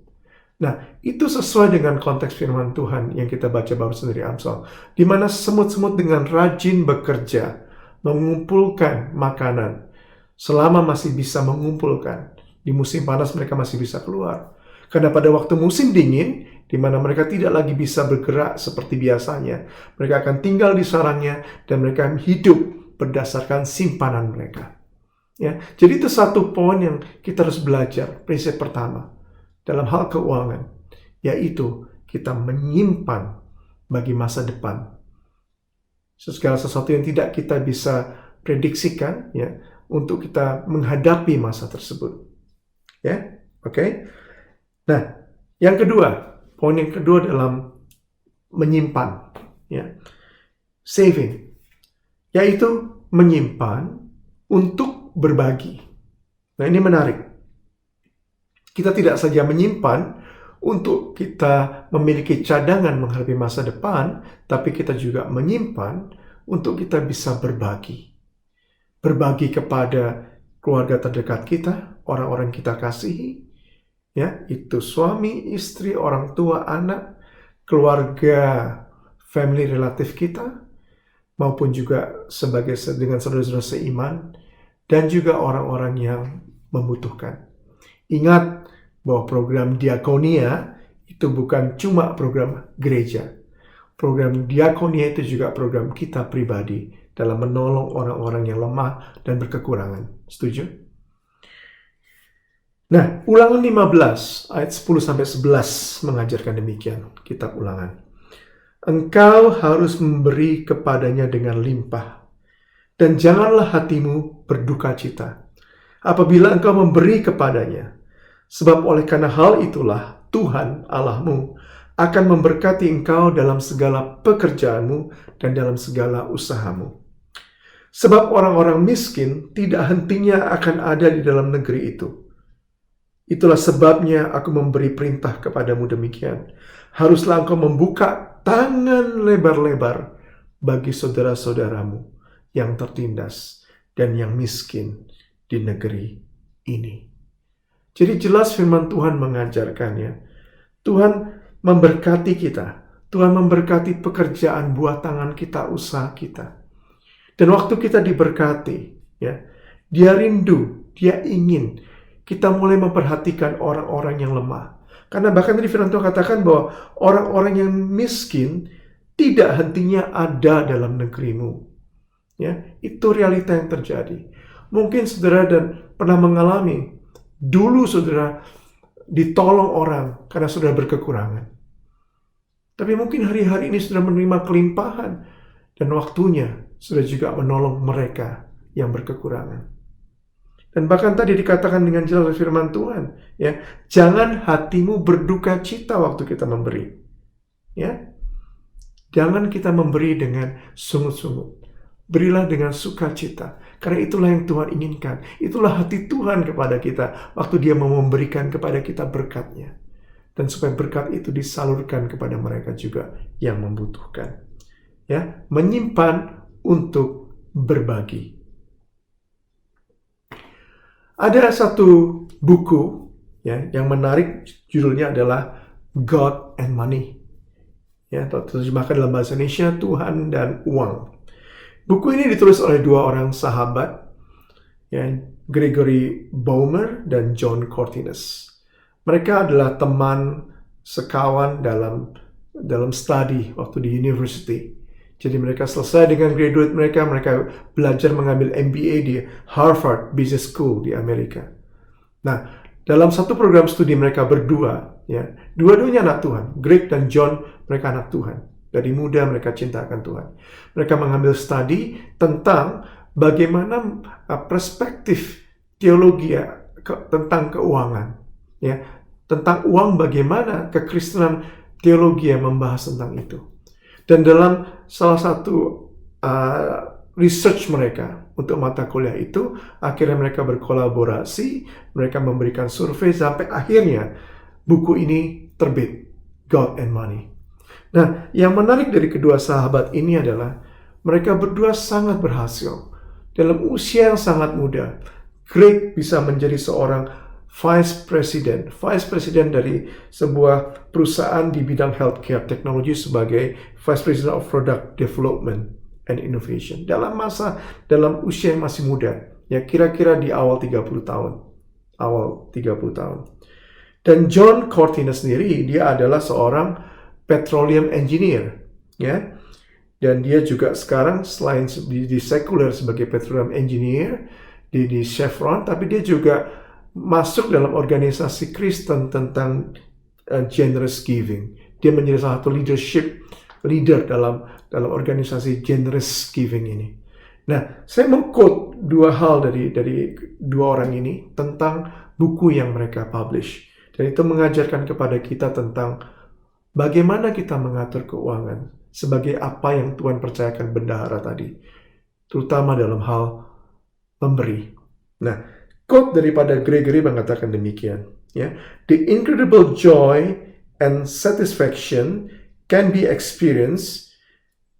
Nah, itu sesuai dengan konteks firman Tuhan yang kita baca barusan dari Amsal, di mana semut-semut dengan rajin bekerja, mengumpulkan makanan, selama masih bisa mengumpulkan. Di musim panas mereka masih bisa keluar. Karena pada waktu musim dingin, di mana mereka tidak lagi bisa bergerak seperti biasanya, mereka akan tinggal di sarangnya, dan mereka hidup berdasarkan simpanan mereka. Ya, jadi itu satu poin yang kita harus belajar. Prinsip pertama dalam hal keuangan, yaitu kita menyimpan bagi masa depan. Segala sesuatu yang tidak kita bisa prediksikan, ya, untuk kita menghadapi masa tersebut. Ya, oke. Nah, yang kedua, poin yang kedua dalam menyimpan, ya, saving, yaitu menyimpan untuk berbagi. Nah, ini menarik. Kita tidak saja menyimpan untuk kita memiliki cadangan menghadapi masa depan, tapi kita juga menyimpan untuk kita bisa berbagi. Berbagi kepada keluarga terdekat kita, orang-orang kita kasihi, ya, itu suami, istri, orang tua, anak, keluarga, family relatif kita, maupun juga dengan saudara-saudara seiman, dan juga orang-orang yang membutuhkan. Ingat bahwa program diakonia itu bukan cuma program gereja. Program diakonia itu juga program kita pribadi dalam menolong orang-orang yang lemah dan berkekurangan. Setuju? Nah, Ulangan 15 ayat 10-11 mengajarkan demikian. Kitab Ulangan. Engkau harus memberi kepadanya dengan limpah, dan janganlah hatimu berduka cita apabila engkau memberi kepadanya. Sebab oleh karena hal itulah Tuhan Allahmu akan memberkati engkau dalam segala pekerjaanmu dan dalam segala usahamu. Sebab orang-orang miskin tidak hentinya akan ada di dalam negeri itu. Itulah sebabnya aku memberi perintah kepadamu demikian. Haruslah engkau membuka tangan lebar-lebar bagi saudara-saudaramu yang tertindas dan yang miskin di negeri ini. Jadi jelas firman Tuhan mengajarkannya. Tuhan memberkati kita. Tuhan memberkati pekerjaan buah tangan kita, usaha kita. Dan waktu kita diberkati, ya, Dia rindu, Dia ingin kita mulai memperhatikan orang-orang yang lemah. Karena bahkan tadi firman Tuhan katakan bahwa orang-orang yang miskin tidak hentinya ada dalam negerimu. Ya, itu realita yang terjadi. Mungkin saudara dan pernah mengalami, dulu saudara ditolong orang karena saudara berkekurangan. Tapi mungkin hari-hari ini saudara menerima kelimpahan dan waktunya saudara juga menolong mereka yang berkekurangan. Dan bahkan tadi dikatakan dengan jelas firman Tuhan, ya, jangan hatimu berduka cita waktu kita memberi. Ya. Jangan kita memberi dengan sungut-sungut. Berilah dengan sukacita. Karena itulah yang Tuhan inginkan. Itulah hati Tuhan kepada kita waktu Dia mau memberikan kepada kita berkat-Nya. Dan supaya berkat itu disalurkan kepada mereka juga yang membutuhkan. Ya, menyimpan untuk berbagi. Ada satu buku, ya, yang menarik, judulnya adalah God and Money. Ya, terjemahkan dalam bahasa Indonesia, Tuhan dan Uang. Buku ini ditulis oleh dua orang sahabat, ya, Gregory Baumer dan John Cortines. Mereka adalah teman sekawan dalam studi waktu di university. Jadi mereka selesai dengan graduate mereka belajar mengambil MBA di Harvard Business School di Amerika. Nah, dalam satu program studi mereka berdua, ya, dua-duanya anak Tuhan. Greg dan John, mereka anak Tuhan. Dari muda mereka cinta akan Tuhan. Mereka mengambil studi tentang bagaimana perspektif teologi tentang keuangan. Ya, tentang uang, bagaimana kekristenan teologi yang membahas tentang itu. Dan dalam salah satu research mereka untuk mata kuliah itu, akhirnya mereka berkolaborasi, mereka memberikan survei sampai akhirnya buku ini terbit, God and Money. Nah, yang menarik dari kedua sahabat ini adalah mereka berdua sangat berhasil. Dalam usia yang sangat muda, Greg bisa menjadi seorang Vice President dari sebuah perusahaan di bidang healthcare technology sebagai Vice President of Product Development and Innovation. Dalam usia yang masih muda, ya kira-kira di awal 30 tahun. Dan John Cortines sendiri, dia adalah seorang petroleum engineer, ya. Dan dia juga sekarang selain di sekuler sebagai petroleum engineer di Chevron, tapi dia juga masuk dalam organisasi Kristen tentang generous giving. Dia menjadi salah satu leader dalam organisasi generous giving ini. Nah, saya meng-quote dua hal dari dua orang ini tentang buku yang mereka publish. Dan itu mengajarkan kepada kita tentang bagaimana kita mengatur keuangan sebagai apa yang Tuhan percayakan bendahara tadi, terutama dalam hal memberi. Nah, quote daripada Gregory mengatakan demikian, ya. The incredible joy and satisfaction can be experienced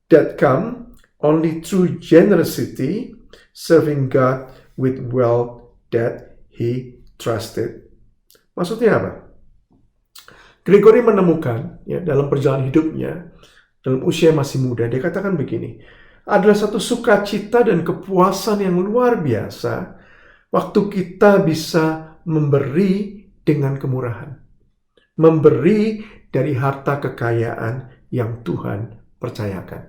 that come only through generosity, serving God with wealth that He trusted. Maksudnya apa? Gregory menemukan, ya, dalam perjalanan hidupnya, dalam usia masih muda, dia katakan begini, adalah satu sukacita dan kepuasan yang luar biasa waktu kita bisa memberi dengan kemurahan. Memberi dari harta kekayaan yang Tuhan percayakan.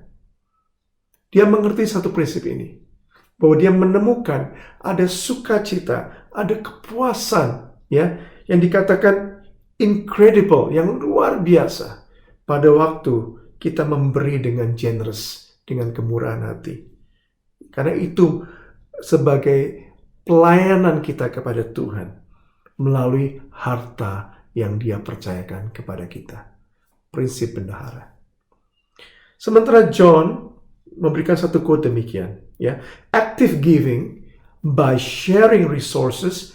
Dia mengerti satu prinsip ini, bahwa dia menemukan ada sukacita, ada kepuasan, ya, yang dikatakan incredible, yang luar biasa pada waktu kita memberi dengan generous, dengan kemurahan hati. Karena itu sebagai pelayanan kita kepada Tuhan melalui harta yang Dia percayakan kepada kita. Prinsip bendahara. Sementara John memberikan satu quote demikian, ya. Active giving by sharing resources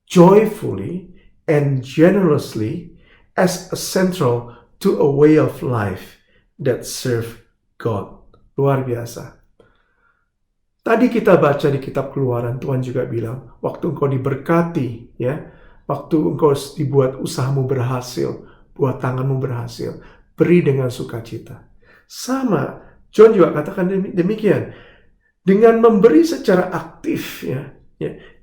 joyfully and generously as essential to a way of life that serve God. Luar biasa. Tadi kita baca di kitab Keluaran, Tuhan juga bilang, waktu engkau diberkati, ya, waktu engkau dibuat usahamu berhasil, buat tanganmu berhasil, beri dengan sukacita. Sama, John juga katakan demikian. Dengan memberi secara aktif, ya,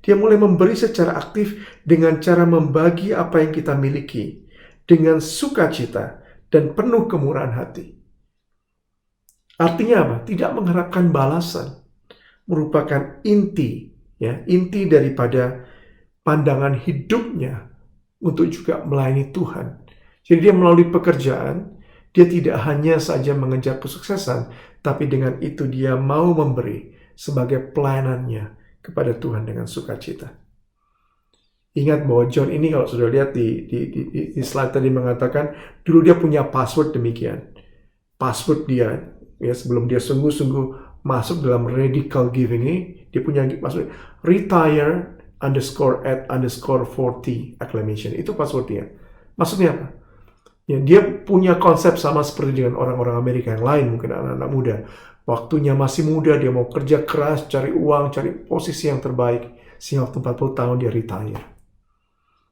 dia mulai memberi secara aktif dengan cara membagi apa yang kita miliki dengan sukacita dan penuh kemurahan hati. Artinya apa? Tidak mengharapkan balasan. Merupakan inti, ya, inti daripada pandangan hidupnya untuk juga melayani Tuhan. Jadi dia melalui pekerjaan, dia tidak hanya saja mengejar kesuksesan, tapi dengan itu dia mau memberi sebagai pelayanannya kepada Tuhan dengan sukacita. Ingat bahwa John ini, kalau sudah lihat di slide tadi, mengatakan dulu dia punya password demikian. Password dia, ya, sebelum dia sungguh-sungguh masuk dalam radical giving ini, dia punya password retire_at_40 acclamation. Itu password dia. Maksudnya apa? Ya, dia punya konsep sama seperti dengan orang-orang Amerika yang lain, mungkin anak-anak muda. Waktunya masih muda, dia mau kerja keras, cari uang, cari posisi yang terbaik, sehingga waktu 40 tahun dia retire.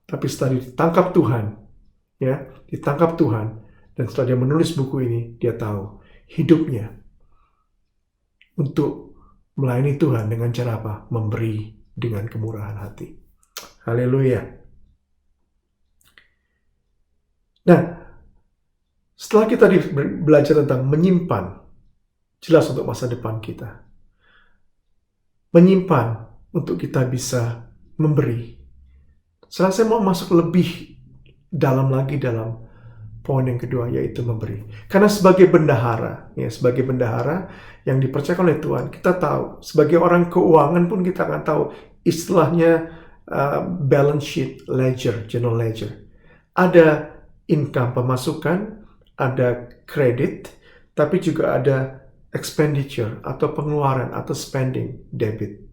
Tapi setelah ditangkap Tuhan, ya, ditangkap Tuhan, dan setelah dia menulis buku ini, dia tahu hidupnya untuk melayani Tuhan dengan cara apa? Memberi dengan kemurahan hati. Haleluya. Nah, setelah kita belajar tentang menyimpan, jelas untuk masa depan kita. Menyimpan untuk kita bisa memberi. Sekarang saya mau masuk lebih dalam lagi dalam poin yang kedua, yaitu memberi. Karena sebagai bendahara, ya, sebagai bendahara yang dipercayakan oleh Tuhan, kita tahu, sebagai orang keuangan pun kita akan tahu istilahnya balance sheet, ledger, general ledger. Ada income, pemasukan, ada kredit, tapi juga ada expenditure atau pengeluaran atau spending, debit.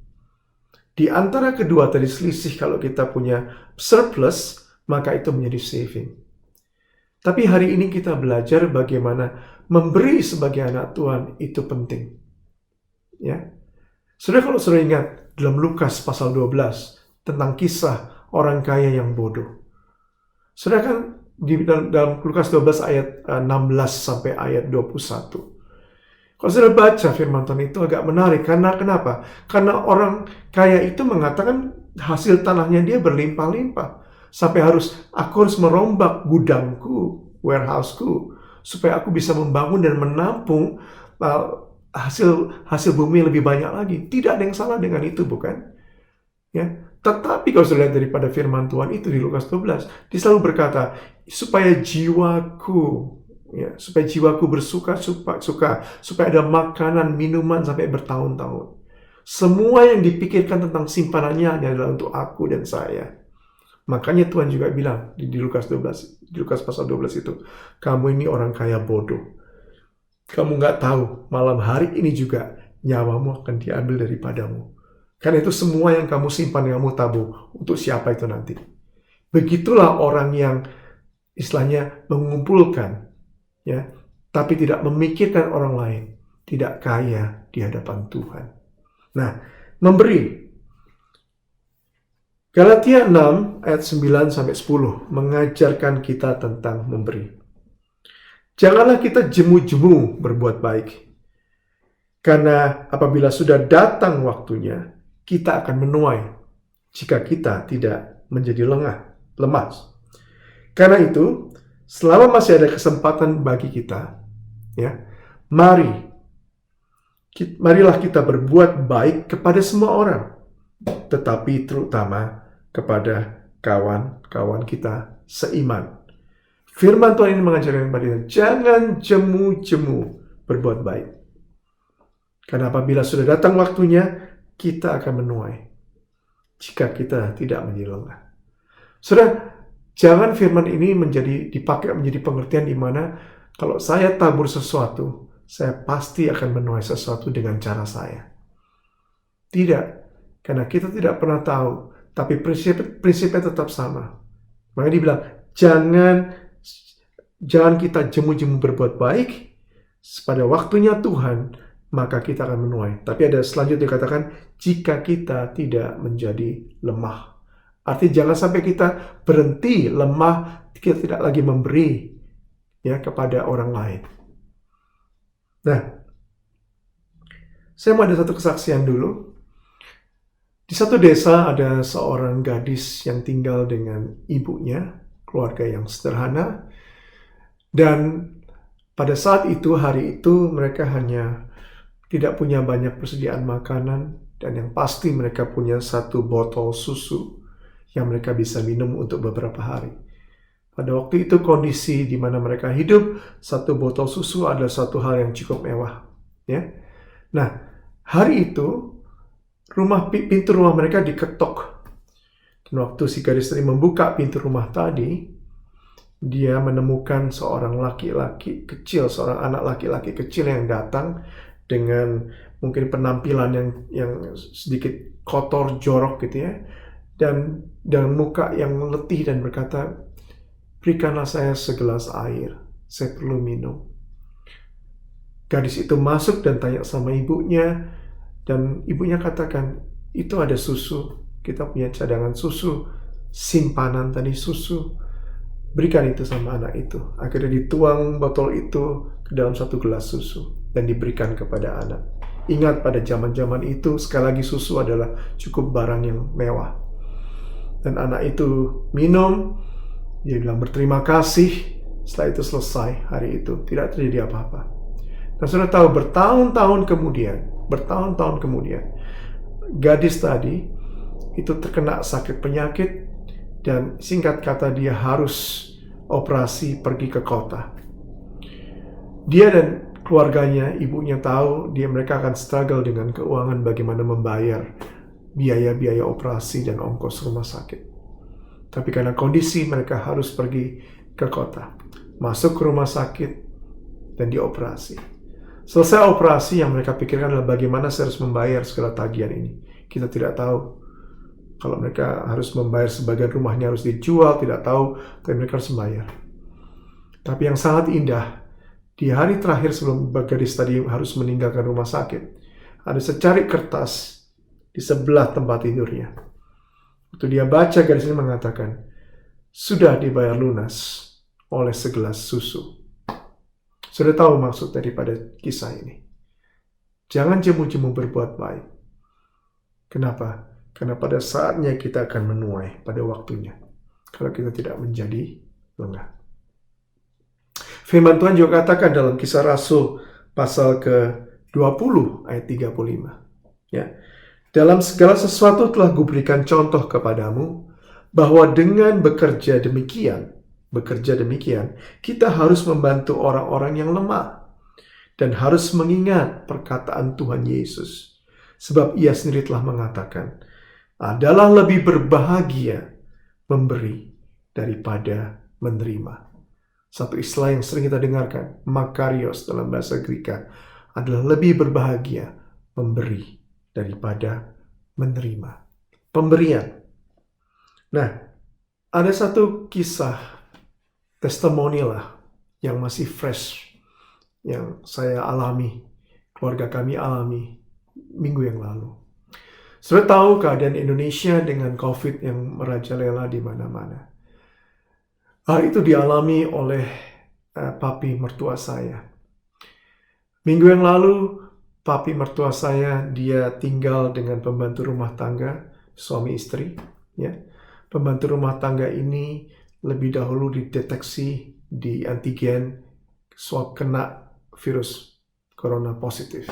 Di antara kedua tadi selisih, kalau kita punya surplus, maka itu menjadi saving. Tapi hari ini kita belajar bagaimana memberi sebagai anak Tuhan itu penting. Ya. Saudara, kalau saudara ingat dalam Lukas pasal 12 tentang kisah orang kaya yang bodoh. Saudara kan dalam Lukas 12 ayat 16 sampai ayat 21. Kalau saudara baca firman Tuhan itu agak menarik. Karena kenapa? Karena orang kaya itu mengatakan hasil tanahnya dia berlimpah-limpah. Sampai aku harus merombak gudangku, warehouseku, supaya aku bisa membangun dan menampung hasil bumi lebih banyak lagi. Tidak ada yang salah dengan itu, bukan? Ya. Tetapi kalau sudah lihat daripada firman Tuhan itu di Lukas 12, dia selalu berkata, supaya jiwaku bersuka, supaya ada makanan, minuman sampai bertahun-tahun. Semua yang dipikirkan tentang simpanannya adalah untuk aku dan saya. Makanya Tuhan juga bilang di Lukas 12, di Lukas pasal 12 itu, kamu ini orang kaya bodoh. Kamu nggak tahu, malam hari ini juga nyawamu akan diambil daripadamu. Karena itu semua yang kamu simpan, yang kamu tabung, untuk siapa itu nanti. Begitulah orang yang istilahnya mengumpulkan, ya, tapi tidak memikirkan orang lain, tidak kaya di hadapan Tuhan. Nah, memberi. Galatia 6 ayat 9-10 mengajarkan kita tentang memberi. Janganlah kita jemu-jemu berbuat baik. Karena apabila sudah datang waktunya, kita akan menuai jika kita tidak menjadi lemah. Karena itu, selama masih ada kesempatan bagi kita, ya, marilah kita berbuat baik kepada semua orang, tetapi terutama kepada kawan-kawan kita seiman. Firman Tuhan ini mengajarkan kepada kita, jangan jemu-jemu berbuat baik. Karena apabila sudah datang waktunya, kita akan menuai jika kita tidak menjadi lengah. Saudara, jangan firman ini dipakai menjadi pengertian di mana kalau saya tabur sesuatu, saya pasti akan menuai sesuatu dengan cara saya. Tidak, karena kita tidak pernah tahu, tapi prinsipnya tetap sama. Makanya dibilang, jangan kita jemu-jemu berbuat baik, pada waktunya Tuhan, maka kita akan menuai. Tapi ada selanjutnya dikatakan, jika kita tidak menjadi lemah. Artinya jangan sampai kita berhenti lemah, kita tidak lagi memberi ya kepada orang lain. Nah, saya mau ada satu kesaksian dulu. Di satu desa ada seorang gadis yang tinggal dengan ibunya, keluarga yang sederhana. Dan pada saat itu, hari itu mereka hanya tidak punya banyak persediaan makanan. Dan yang pasti mereka punya satu botol susu yang mereka bisa minum untuk beberapa hari. Pada waktu itu kondisi di mana mereka hidup, satu botol susu adalah satu hal yang cukup mewah. Ya. Nah, hari itu, pintu rumah mereka diketok. Dan waktu si gadis tadi membuka pintu rumah tadi, dia menemukan seorang laki-laki kecil, seorang anak laki-laki kecil yang datang dengan mungkin penampilan yang sedikit kotor, jorok gitu ya, dan muka yang letih dan berkata, berikanlah saya segelas air, saya perlu minum. Gadis itu masuk dan tanya sama ibunya, dan ibunya katakan, itu ada susu, kita punya cadangan susu, simpanan tadi susu, berikan itu sama anak itu. Akhirnya dituang botol itu ke dalam satu gelas susu dan diberikan kepada anak. Ingat pada zaman-zaman itu, sekali lagi susu adalah cukup barang yang mewah. Dan anak itu minum, dia bilang berterima kasih, setelah itu selesai hari itu, tidak terjadi apa-apa. Dan sudah tahu bertahun-tahun kemudian, gadis tadi itu terkena sakit penyakit dan singkat kata dia harus operasi pergi ke kota. Dia dan keluarganya, ibunya tahu mereka akan struggle dengan keuangan bagaimana membayar biaya-biaya operasi dan ongkos rumah sakit. Tapi karena kondisi mereka harus pergi ke kota, masuk ke rumah sakit dan dioperasi. Selesai operasi, yang mereka pikirkan adalah bagaimana saya harus membayar segala tagihan ini. Kita tidak tahu. Kalau mereka harus membayar sebagian rumahnya harus dijual, tidak tahu, tapi mereka harus membayar. Tapi yang sangat indah, di hari terakhir sebelum gadis tadi harus meninggalkan rumah sakit, ada secari kertas di sebelah tempat tidurnya. Waktu dia baca, gadis ini mengatakan, sudah dibayar lunas oleh segelas susu. Sudah tahu maksud daripada kisah ini. Jangan jemu-jemu berbuat baik. Kenapa? Karena pada saatnya kita akan menuai pada waktunya. Kalau kita tidak menjadi lengah. Firman Tuhan juga katakan dalam Kisah Rasul pasal ke-20 ayat 35. Ya. Dalam segala sesuatu telah kuberikan contoh kepadamu bahwa dengan bekerja demikian, kita harus membantu orang-orang yang lemah dan harus mengingat perkataan Tuhan Yesus. Sebab ia sendiri telah mengatakan, adalah lebih berbahagia memberi daripada menerima. Satu istilah yang sering kita dengarkan, makarios dalam bahasa Greka, adalah lebih berbahagia memberi daripada menerima. Pemberian. Nah, ada satu kisah testimoni lah yang masih fresh, yang saya alami, keluarga kami alami minggu yang lalu. Sudah tahu keadaan Indonesia dengan COVID yang merajalela di mana-mana. Hal itu dialami oleh papi mertua saya. Minggu yang lalu, papi mertua saya, dia tinggal dengan pembantu rumah tangga, suami istri. Ya. Pembantu rumah tangga ini lebih dahulu dideteksi di antigen swab kena virus corona positif.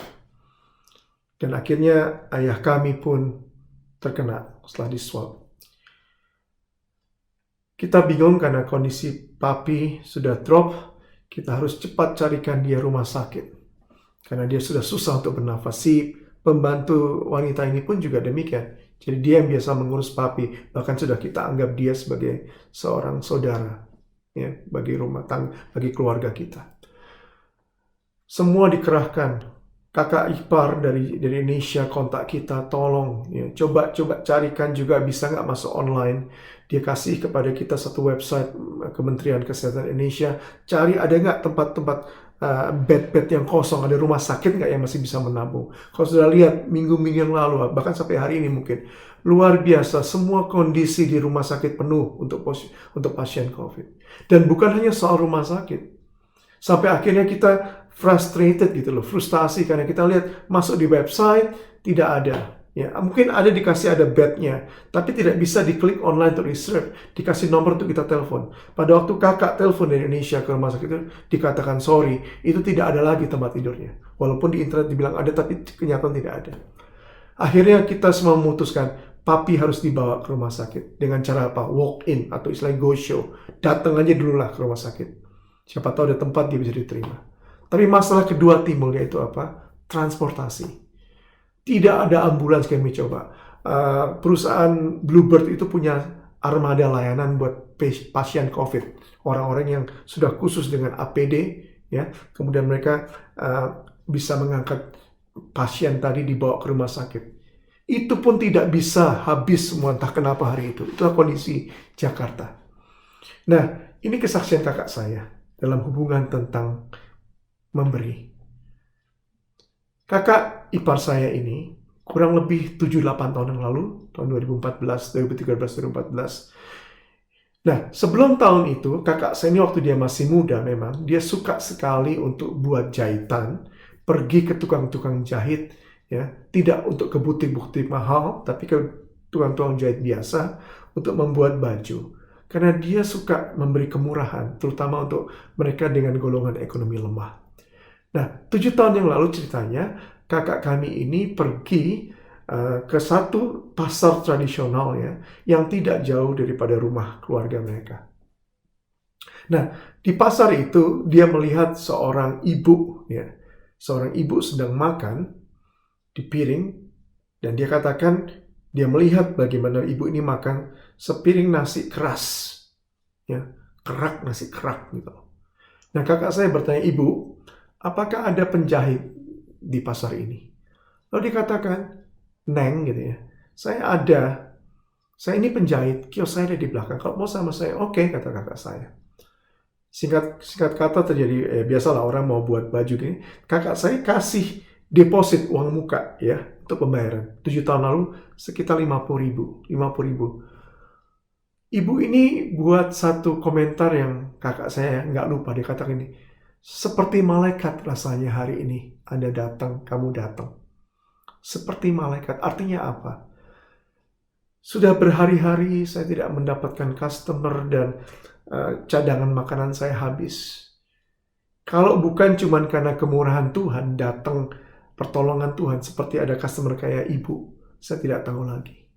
Dan akhirnya ayah kami pun terkena setelah diswab. Kita bingung karena kondisi papi sudah drop, kita harus cepat carikan dia rumah sakit. Karena dia sudah susah untuk bernafas. Si pembantu wanita ini pun juga demikian. Jadi dia yang biasa mengurus papi, bahkan sudah kita anggap dia sebagai seorang saudara, ya, bagi rumah tangga, bagi keluarga kita. Semua dikerahkan. Kakak ipar dari Indonesia kontak kita, tolong, ya, coba carikan juga bisa nggak masuk online. Dia kasih kepada kita satu website Kementerian Kesehatan Indonesia, cari ada nggak tempat-tempat bed-bed yang kosong, ada rumah sakit nggak yang masih bisa menampung. Kalau sudah lihat minggu-minggu yang lalu, bahkan sampai hari ini mungkin, luar biasa, semua kondisi di rumah sakit penuh untuk pasien COVID. Dan bukan hanya soal rumah sakit. Sampai akhirnya kita frustrated gitu loh, frustasi karena kita lihat masuk di website tidak ada. Ya, mungkin ada bednya, tapi tidak bisa diklik online untuk reserve, dikasih nomor untuk kita telepon. Pada waktu kakak telepon dari Indonesia ke rumah sakit itu dikatakan sorry, itu tidak ada lagi tempat tidurnya. Walaupun di internet dibilang ada, tapi kenyataan tidak ada. Akhirnya kita semua memutuskan, papi harus dibawa ke rumah sakit. Dengan cara apa? Walk in atau istilahnya go show. Datang aja dulu lah ke rumah sakit. Siapa tahu ada tempat dia bisa diterima. Tapi masalah kedua timbul yaitu apa? Transportasi. Tidak ada ambulans kami coba. Perusahaan Bluebird itu punya armada layanan buat pasien COVID. Orang-orang yang sudah khusus dengan APD, ya. Kemudian mereka bisa mengangkat pasien tadi dibawa ke rumah sakit. Itu pun tidak bisa habis semua, entah kenapa hari itu. Itulah kondisi Jakarta. Nah, ini kesaksian kakak saya dalam hubungan tentang memberi. Kakak ipar saya ini kurang lebih 7-8 tahun yang lalu, tahun 2014, 2013, 2014. Nah, sebelum tahun itu, kakak saya ini waktu dia masih muda memang, dia suka sekali untuk buat jahitan, pergi ke tukang-tukang jahit, ya, tidak untuk ke butik-butik mahal, tapi ke tukang-tukang jahit biasa untuk membuat baju. Karena dia suka memberi kemurahan, terutama untuk mereka dengan golongan ekonomi lemah. Nah, 7 tahun yang lalu ceritanya, kakak kami ini pergi ke satu pasar tradisional ya, yang tidak jauh daripada rumah keluarga mereka. Nah, di pasar itu dia melihat seorang ibu, ya, seorang ibu sedang makan di piring, dan dia katakan dia melihat bagaimana ibu ini makan sepiring nasi keras, ya, kerak, nasi kerak gitu. Nah, kakak saya bertanya, ibu, apakah ada penjahit di pasar ini? Lalu dikatakan, Neng gitu ya, saya ini penjahit, kios saya ada di belakang, kalau mau sama saya, oke, kata kakak saya. Singkat kata terjadi, biasalah orang mau buat baju gini, kakak saya kasih deposit uang muka ya, untuk pembayaran. 7 tahun lalu sekitar 50.000. Ibu ini buat satu komentar yang kakak saya nggak lupa, dia katakan ini, seperti malaikat rasanya hari ini Anda datang, kamu datang. Seperti malaikat, artinya apa? Sudah berhari-hari saya tidak mendapatkan customer dan cadangan makanan saya habis. Kalau bukan cuma karena kemurahan Tuhan, datang pertolongan Tuhan seperti ada customer kayak ibu, saya tidak tahu lagi.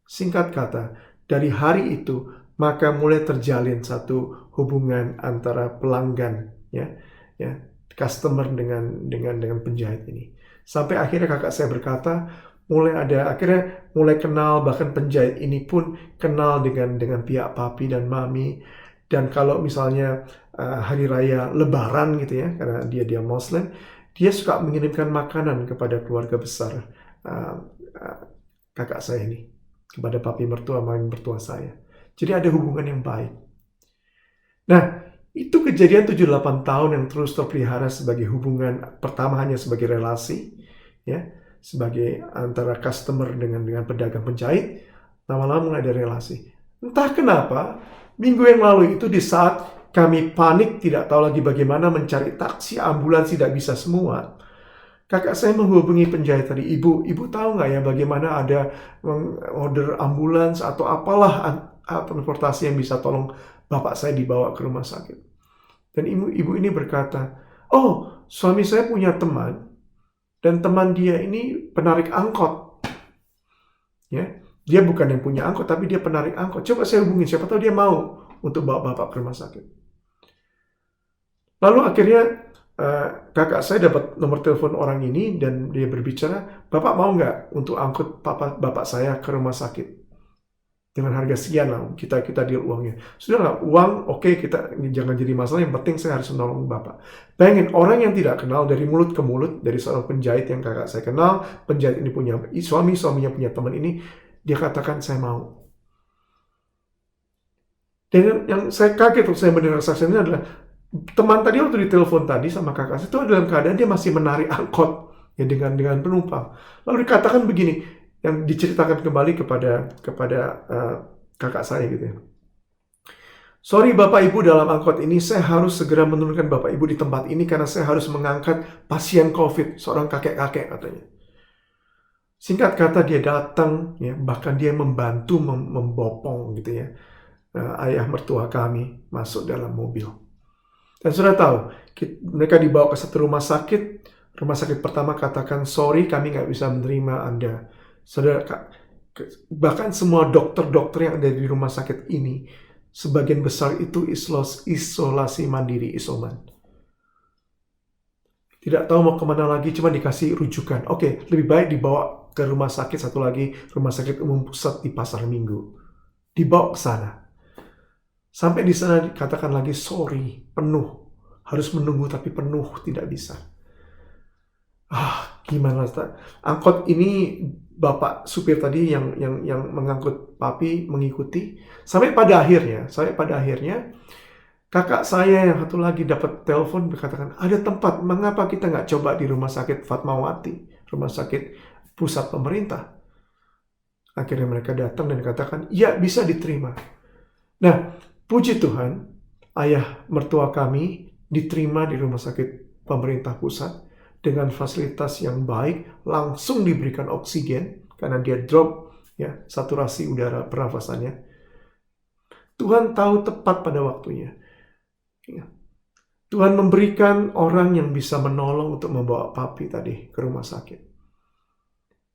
Singkat kata, dari hari itu maka mulai terjalin satu hubungan antara pelanggan, ya, customer dengan penjahit ini. Sampai akhirnya kakak saya berkata, mulai kenal, bahkan penjahit ini pun kenal dengan pihak papi dan mami. Dan kalau misalnya hari raya Lebaran gitu ya, karena dia Muslim, dia suka mengirimkan makanan kepada keluarga besar kakak saya ini, kepada papi mertua, mami mertua saya. Jadi ada hubungan yang baik. Nah, itu kejadian 7-8 tahun yang terus terpelihara sebagai hubungan, pertama hanya sebagai relasi, ya, sebagai antara customer dengan pedagang penjahit, lama-lama mulai ada relasi. Entah kenapa, minggu yang lalu itu di saat kami panik, tidak tahu lagi bagaimana mencari taksi, ambulans tidak bisa semua. Kakak saya menghubungi penjahit tadi, ibu tahu nggak ya bagaimana ada order ambulans atau apalah transportasi yang bisa tolong bapak saya dibawa ke rumah sakit. Dan ibu ini berkata, oh suami saya punya teman, dan teman dia ini penarik angkot. Ya, dia bukan yang punya angkot, tapi dia penarik angkot. Coba saya hubungin, siapa tahu dia mau untuk bawa bapak ke rumah sakit. Lalu akhirnya kakak saya dapat nomor telepon orang ini dan dia berbicara, bapak mau nggak untuk angkut bapak saya ke rumah sakit dengan harga sekian lah, kita deal uangnya. Sudahlah, uang oke, kita jangan jadi masalah, yang penting saya harus menolong bapak. Bayangin, orang yang tidak kenal, dari mulut ke mulut, dari seorang penjahit yang kakak saya kenal, penjahit ini punya suaminya punya teman ini, dia katakan saya mau. Dan yang saya kaget waktu saya mendengar saksian ini adalah teman tadi waktu ditelepon tadi sama kakak saya itu dalam keadaan dia masih menarik angkot ya dengan penumpang. Lalu dikatakan begini, yang diceritakan kembali kepada kakak saya gitu ya. Sorry Bapak Ibu, dalam angkot ini saya harus segera menurunkan Bapak Ibu di tempat ini karena saya harus mengangkat pasien COVID, seorang kakek-kakek katanya. Singkat kata dia datang ya, bahkan dia membantu membopong gitu ya. Ayah mertua kami masuk dalam mobil. Dan sudah tahu, mereka dibawa ke satu rumah sakit. Rumah sakit pertama katakan, sorry kami nggak bisa menerima Anda. Saudara, bahkan semua dokter-dokter yang ada di rumah sakit ini, sebagian besar itu isolasi mandiri, isoman. Tidak tahu mau kemana lagi, cuma dikasih rujukan. Oke, lebih baik dibawa ke rumah sakit satu lagi, rumah sakit umum pusat di Pasar Minggu. Dibawa ke sana. Sampai di sana dikatakan lagi, sorry, penuh. Harus menunggu tapi penuh, tidak bisa. Gimana? Angkot ini bapak supir tadi yang mengangkut papi mengikuti. Sampai pada akhirnya, kakak saya yang satu lagi dapat telepon berkatakan, ada tempat, mengapa kita nggak coba di rumah sakit Fatmawati, rumah sakit pusat pemerintah. Akhirnya mereka datang dan katakan, ya bisa diterima. Nah, puji Tuhan, ayah mertua kami diterima di rumah sakit pemerintah pusat dengan fasilitas yang baik, langsung diberikan oksigen karena dia drop ya saturasi udara pernafasannya. Tuhan tahu tepat pada waktunya. Tuhan memberikan orang yang bisa menolong untuk membawa papi tadi ke rumah sakit.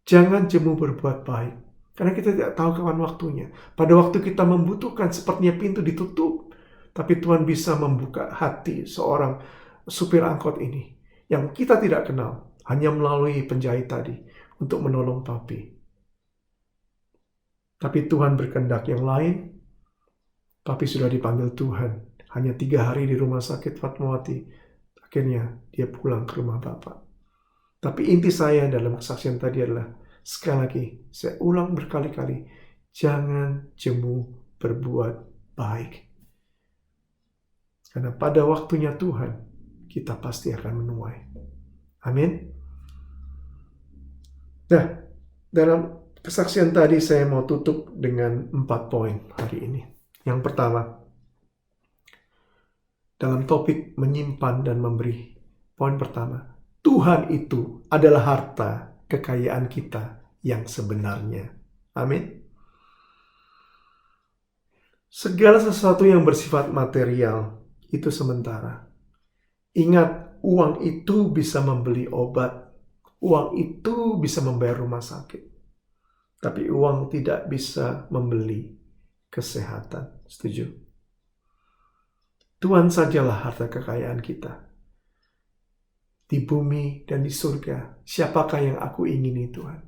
Jangan jemu berbuat baik. Karena kita tidak tahu kapan waktunya. Pada waktu kita membutuhkan, sepertinya pintu ditutup. Tapi Tuhan bisa membuka hati seorang supir angkot ini. Yang kita tidak kenal. Hanya melalui penjahit tadi. Untuk menolong papi. Tapi Tuhan berkehendak yang lain. Papi sudah dipanggil Tuhan. Hanya 3 hari di rumah sakit Fatmawati. Akhirnya dia pulang ke rumah Bapak. Tapi inti saya dalam kesaksian tadi adalah, sekali lagi, saya ulang berkali-kali, jangan jemu berbuat baik. Karena pada waktunya Tuhan, kita pasti akan menuai. Amin. Nah, dalam kesaksian tadi saya mau tutup dengan 4 poin hari ini. Yang pertama, dalam topik menyimpan dan memberi. Poin pertama, Tuhan itu adalah harta kekayaan kita yang sebenarnya. Amin. Segala sesuatu yang bersifat material itu sementara. Ingat, uang itu bisa membeli obat. Uang itu bisa membayar rumah sakit. Tapi uang tidak bisa membeli kesehatan. Setuju? Tuhan sajalah harta kekayaan kita. di bumi dan di surga. Siapakah yang aku ingini, Tuhan?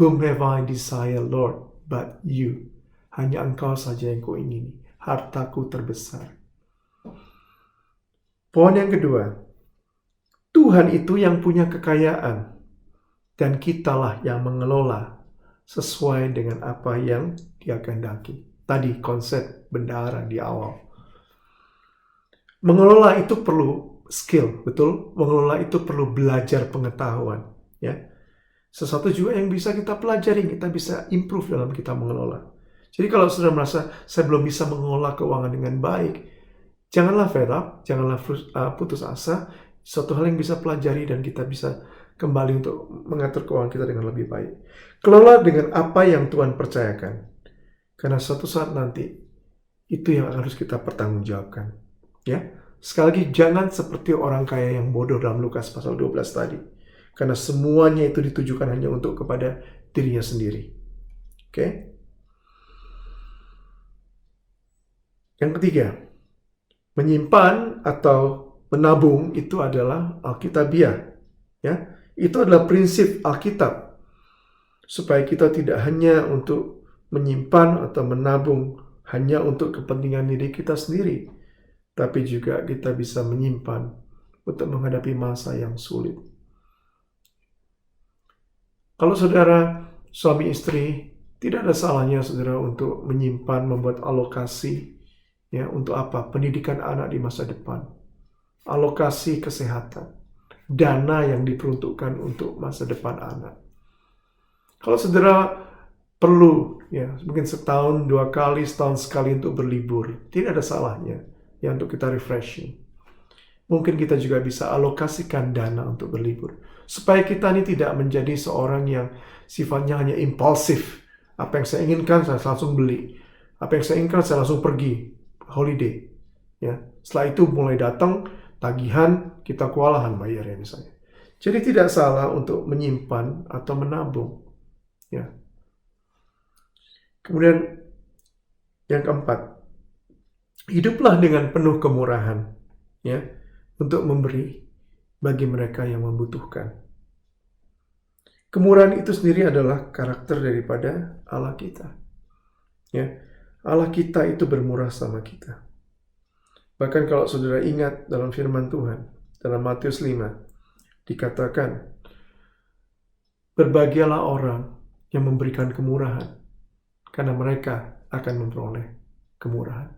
Whom have I desire, Lord, but you? Hanya Engkau saja yang ku ingini, hartaku terbesar. Poin yang kedua, Tuhan itu yang punya kekayaan, dan kitalah yang mengelola sesuai dengan apa yang Dia kehendaki. Tadi konsep bendahara di awal. Mengelola itu perlu skill, betul? Mengelola itu perlu belajar pengetahuan, ya. Sesuatu juga yang bisa kita pelajari, kita bisa improve dalam kita mengelola. Jadi kalau sudah merasa saya belum bisa mengelola keuangan dengan baik, janganlah fed up, janganlah putus asa. Suatu hal yang bisa pelajari dan kita bisa kembali untuk mengatur keuangan kita dengan lebih baik. Kelola dengan apa yang Tuhan percayakan. Karena suatu saat nanti itu yang harus kita pertanggungjawabkan. Ya, sekali lagi jangan seperti orang kaya yang bodoh dalam Lukas pasal 12 tadi. Karena semuanya itu ditujukan hanya untuk kepada dirinya sendiri. Oke? Yang ketiga, menyimpan atau menabung itu adalah Alkitabiah. Ya, itu adalah prinsip Alkitab. Supaya kita tidak hanya untuk menyimpan atau menabung hanya untuk kepentingan diri kita sendiri, tapi juga kita bisa menyimpan untuk menghadapi masa yang sulit. Kalau saudara suami istri, tidak ada salahnya saudara untuk menyimpan, membuat alokasi. Ya, untuk apa? Pendidikan anak di masa depan. Alokasi kesehatan. Dana yang diperuntukkan untuk masa depan anak. Kalau saudara perlu, ya, mungkin setahun, 2 kali, setahun sekali untuk berlibur, tidak ada salahnya ya untuk kita refreshing. Mungkin kita juga bisa alokasikan dana untuk berlibur. Supaya kita ini tidak menjadi seorang yang sifatnya hanya impulsif. Apa yang saya inginkan, saya langsung beli. Apa yang saya inginkan, saya langsung pergi. Holiday. Ya. Setelah itu mulai datang tagihan, kita kewalahan bayarnya misalnya. Jadi tidak salah untuk menyimpan atau menabung. Ya. Kemudian yang keempat, hiduplah dengan penuh kemurahan, ya, untuk memberi bagi mereka yang membutuhkan. Kemurahan itu sendiri adalah karakter daripada Allah kita. Ya. Allah kita itu bermurah sama kita. Bahkan kalau saudara ingat dalam firman Tuhan, dalam Matius 5, dikatakan, berbahagialah orang yang memberikan kemurahan, karena mereka akan memperoleh kemurahan.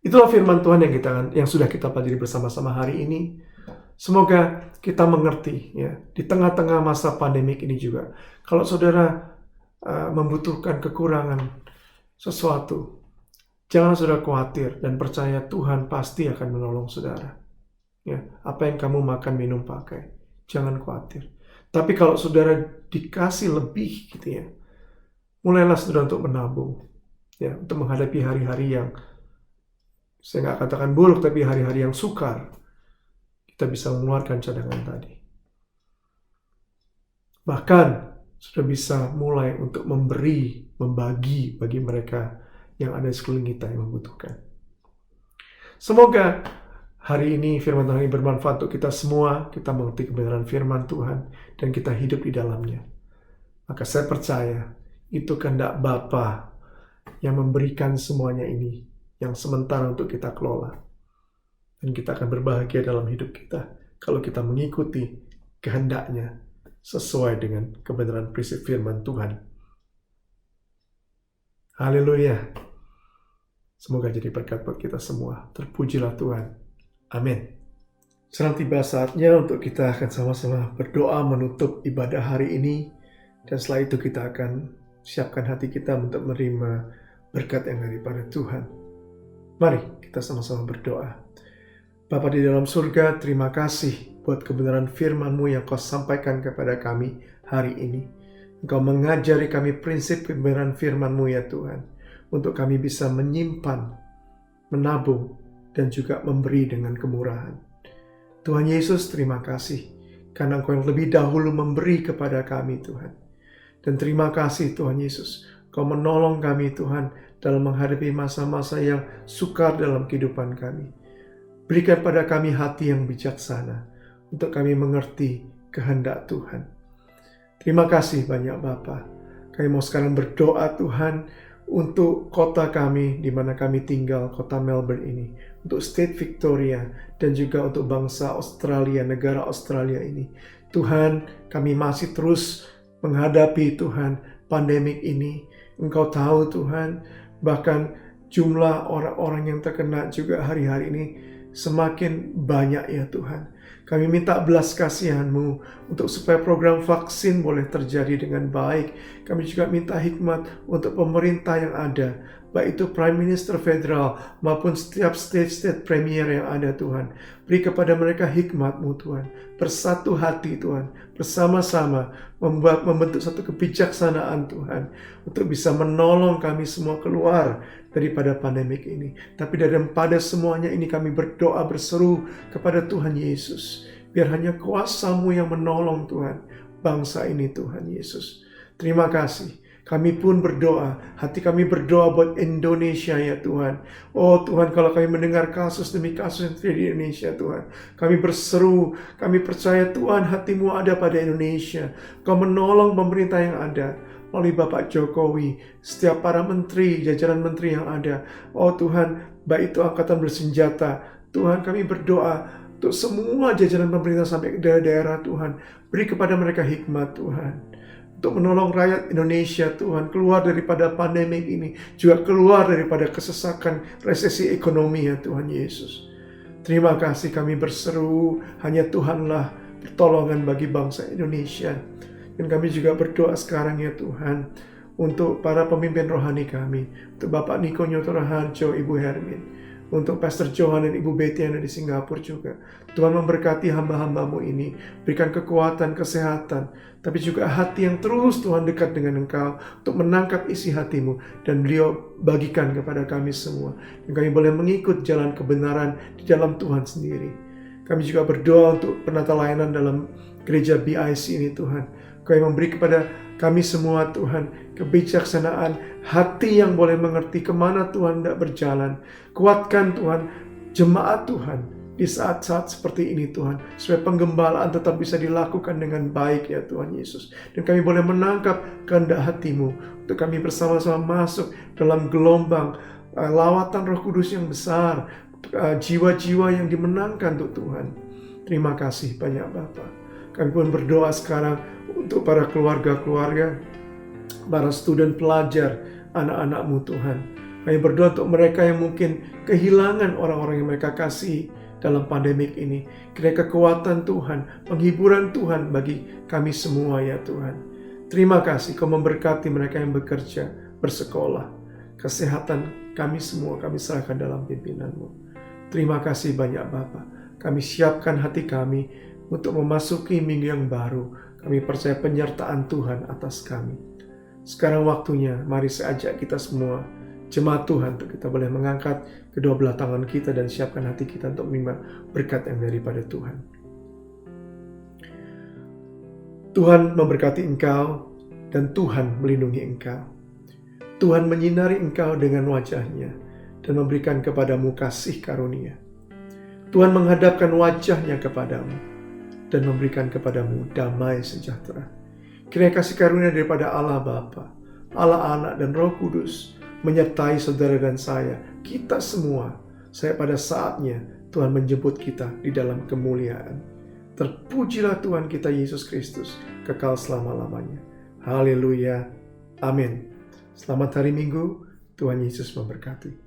Itulah firman Tuhan yang sudah kita pelajari bersama-sama hari ini. Semoga kita mengerti, ya, di tengah-tengah masa pandemik ini juga. Kalau saudara membutuhkan kekurangan sesuatu, jangan saudara khawatir dan percaya Tuhan pasti akan menolong saudara. Ya, apa yang kamu makan, minum, pakai, jangan khawatir. Tapi kalau saudara dikasih lebih, gitu ya, mulailah saudara untuk menabung, ya, untuk menghadapi hari-hari yang saya nggak katakan buruk, tapi hari-hari yang sukar. Kita bisa mengeluarkan cadangan tadi. Bahkan sudah bisa mulai untuk membagi bagi mereka yang ada di sekeliling kita yang membutuhkan. Semoga hari ini firman Tuhan ini bermanfaat untuk kita semua. Kita mengerti kebenaran firman Tuhan dan kita hidup di dalamnya. Maka saya percaya itu kehendak Bapa yang memberikan semuanya ini, yang sementara untuk kita kelola. Dan kita akan berbahagia dalam hidup kita kalau kita mengikuti kehendaknya sesuai dengan kebenaran prinsip firman Tuhan. Haleluya. Semoga jadi berkat buat kita semua. Terpujilah Tuhan. Amin. Sekarang tiba saatnya untuk kita akan sama-sama berdoa menutup ibadah hari ini. Dan setelah itu kita akan siapkan hati kita untuk menerima berkat yang daripada Tuhan. Mari kita sama-sama berdoa. Bapa di dalam surga, terima kasih buat kebenaran firman-Mu yang Kau sampaikan kepada kami hari ini. Engkau mengajari kami prinsip kebenaran firman-Mu ya Tuhan, untuk kami bisa menyimpan, menabung, dan juga memberi dengan kemurahan. Tuhan Yesus, terima kasih, karena Engkau yang lebih dahulu memberi kepada kami Tuhan. Dan terima kasih Tuhan Yesus, Kau menolong kami Tuhan, dalam menghadapi masa-masa yang sukar dalam kehidupan kami. Berikan pada kami hati yang bijaksana untuk kami mengerti kehendak Tuhan. Terima kasih banyak Bapa. Kami mau sekarang berdoa Tuhan untuk kota kami di mana kami tinggal, kota Melbourne ini, untuk State Victoria dan juga untuk bangsa Australia, negara Australia ini. Tuhan, kami masih terus menghadapi Tuhan pandemik ini. Engkau tahu Tuhan, bahkan jumlah orang-orang yang terkena juga hari-hari ini semakin banyak ya Tuhan. Kami minta belas kasihan-Mu untuk supaya program vaksin boleh terjadi dengan baik. Kami juga minta hikmat untuk pemerintah yang ada, baik itu Prime Minister Federal maupun setiap state premier yang ada Tuhan. Beri kepada mereka hikmat-Mu Tuhan. Bersatu hati Tuhan, bersama-sama membentuk satu kebijaksanaan Tuhan untuk bisa menolong kami semua keluar daripada pandemik ini. Tapi daripada semuanya ini kami berdoa berseru kepada Tuhan Yesus. Biar hanya kuasa-Mu yang menolong Tuhan bangsa ini Tuhan Yesus. Terima kasih. Kami pun berdoa, hati kami berdoa buat Indonesia ya Tuhan. Oh Tuhan, kalau kami mendengar kasus demi kasus yang terjadi di Indonesia Tuhan, kami berseru, kami percaya Tuhan hati-Mu ada pada Indonesia. Kau menolong pemerintah yang ada melalui Bapak Jokowi, setiap para menteri, jajaran menteri yang ada. Oh Tuhan, baik itu angkatan bersenjata. Tuhan, kami berdoa untuk semua jajaran pemerintah sampai ke daerah-daerah Tuhan. Beri kepada mereka hikmat Tuhan, untuk menolong rakyat Indonesia Tuhan, keluar daripada pandemi ini, juga keluar daripada kesesakan resesi ekonomi ya Tuhan Yesus. Terima kasih, kami berseru, hanya Tuhanlah pertolongan bagi bangsa Indonesia. Dan kami juga berdoa sekarang ya Tuhan, untuk para pemimpin rohani kami, untuk Bapak Niko Nyoto Raharjo, Ibu Hermin, untuk Pastor Johan dan Ibu Betty yang ada di Singapura juga. Tuhan memberkati hamba-hamba-Mu ini, berikan kekuatan, kesehatan, tapi juga hati yang terus Tuhan dekat dengan Engkau untuk menangkap isi hati-Mu, dan beliau bagikan kepada kami semua. Dan kami boleh mengikut jalan kebenaran di dalam Tuhan sendiri. Kami juga berdoa untuk penata layanan dalam gereja BIC ini Tuhan. Kau yang memberi kepada kami semua Tuhan kebijaksanaan, hati yang boleh mengerti kemana Tuhan hendak berjalan. Kuatkan Tuhan jemaat Tuhan di saat-saat seperti ini Tuhan, supaya penggembalaan tetap bisa dilakukan dengan baik ya Tuhan Yesus. Dan kami boleh menangkap kehendak hati-Mu untuk kami bersama-sama masuk dalam gelombang lawatan Roh Kudus yang besar, jiwa-jiwa yang dimenangkan untuk Tuhan. Terima kasih banyak Bapa. Kami pun berdoa sekarang untuk para keluarga-keluarga, para student pelajar, anak-anak-Mu Tuhan. Kami berdoa untuk mereka yang mungkin kehilangan orang-orang yang mereka kasih dalam pandemik ini. Kiranya kekuatan Tuhan, penghiburan Tuhan bagi kami semua ya Tuhan. Terima kasih Kau memberkati mereka yang bekerja, bersekolah. Kesehatan kami semua kami serahkan dalam pimpinan-Mu. Terima kasih banyak Bapa. Kami siapkan hati kami untuk memasuki minggu yang baru. Kami percaya penyertaan Tuhan atas kami. Sekarang waktunya, mari saya ajak kita semua, jemaat Tuhan, untuk kita boleh mengangkat kedua belah tangan kita dan siapkan hati kita untuk menerima berkat yang daripada Tuhan. Tuhan memberkati engkau dan Tuhan melindungi engkau. Tuhan menyinari engkau dengan wajah-Nya dan memberikan kepadamu kasih karunia. Tuhan menghadapkan wajah-Nya kepadamu dan memberikan kepadamu damai sejahtera. Kiranya kasih karunia daripada Allah Bapa, Allah Anak dan Roh Kudus menyertai saudara dan saya, kita semua, saya pada saatnya Tuhan menjemput kita di dalam kemuliaan. Terpujilah Tuhan kita Yesus Kristus, kekal selama-lamanya. Haleluya. Amin. Selamat hari Minggu, Tuhan Yesus memberkati.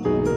you.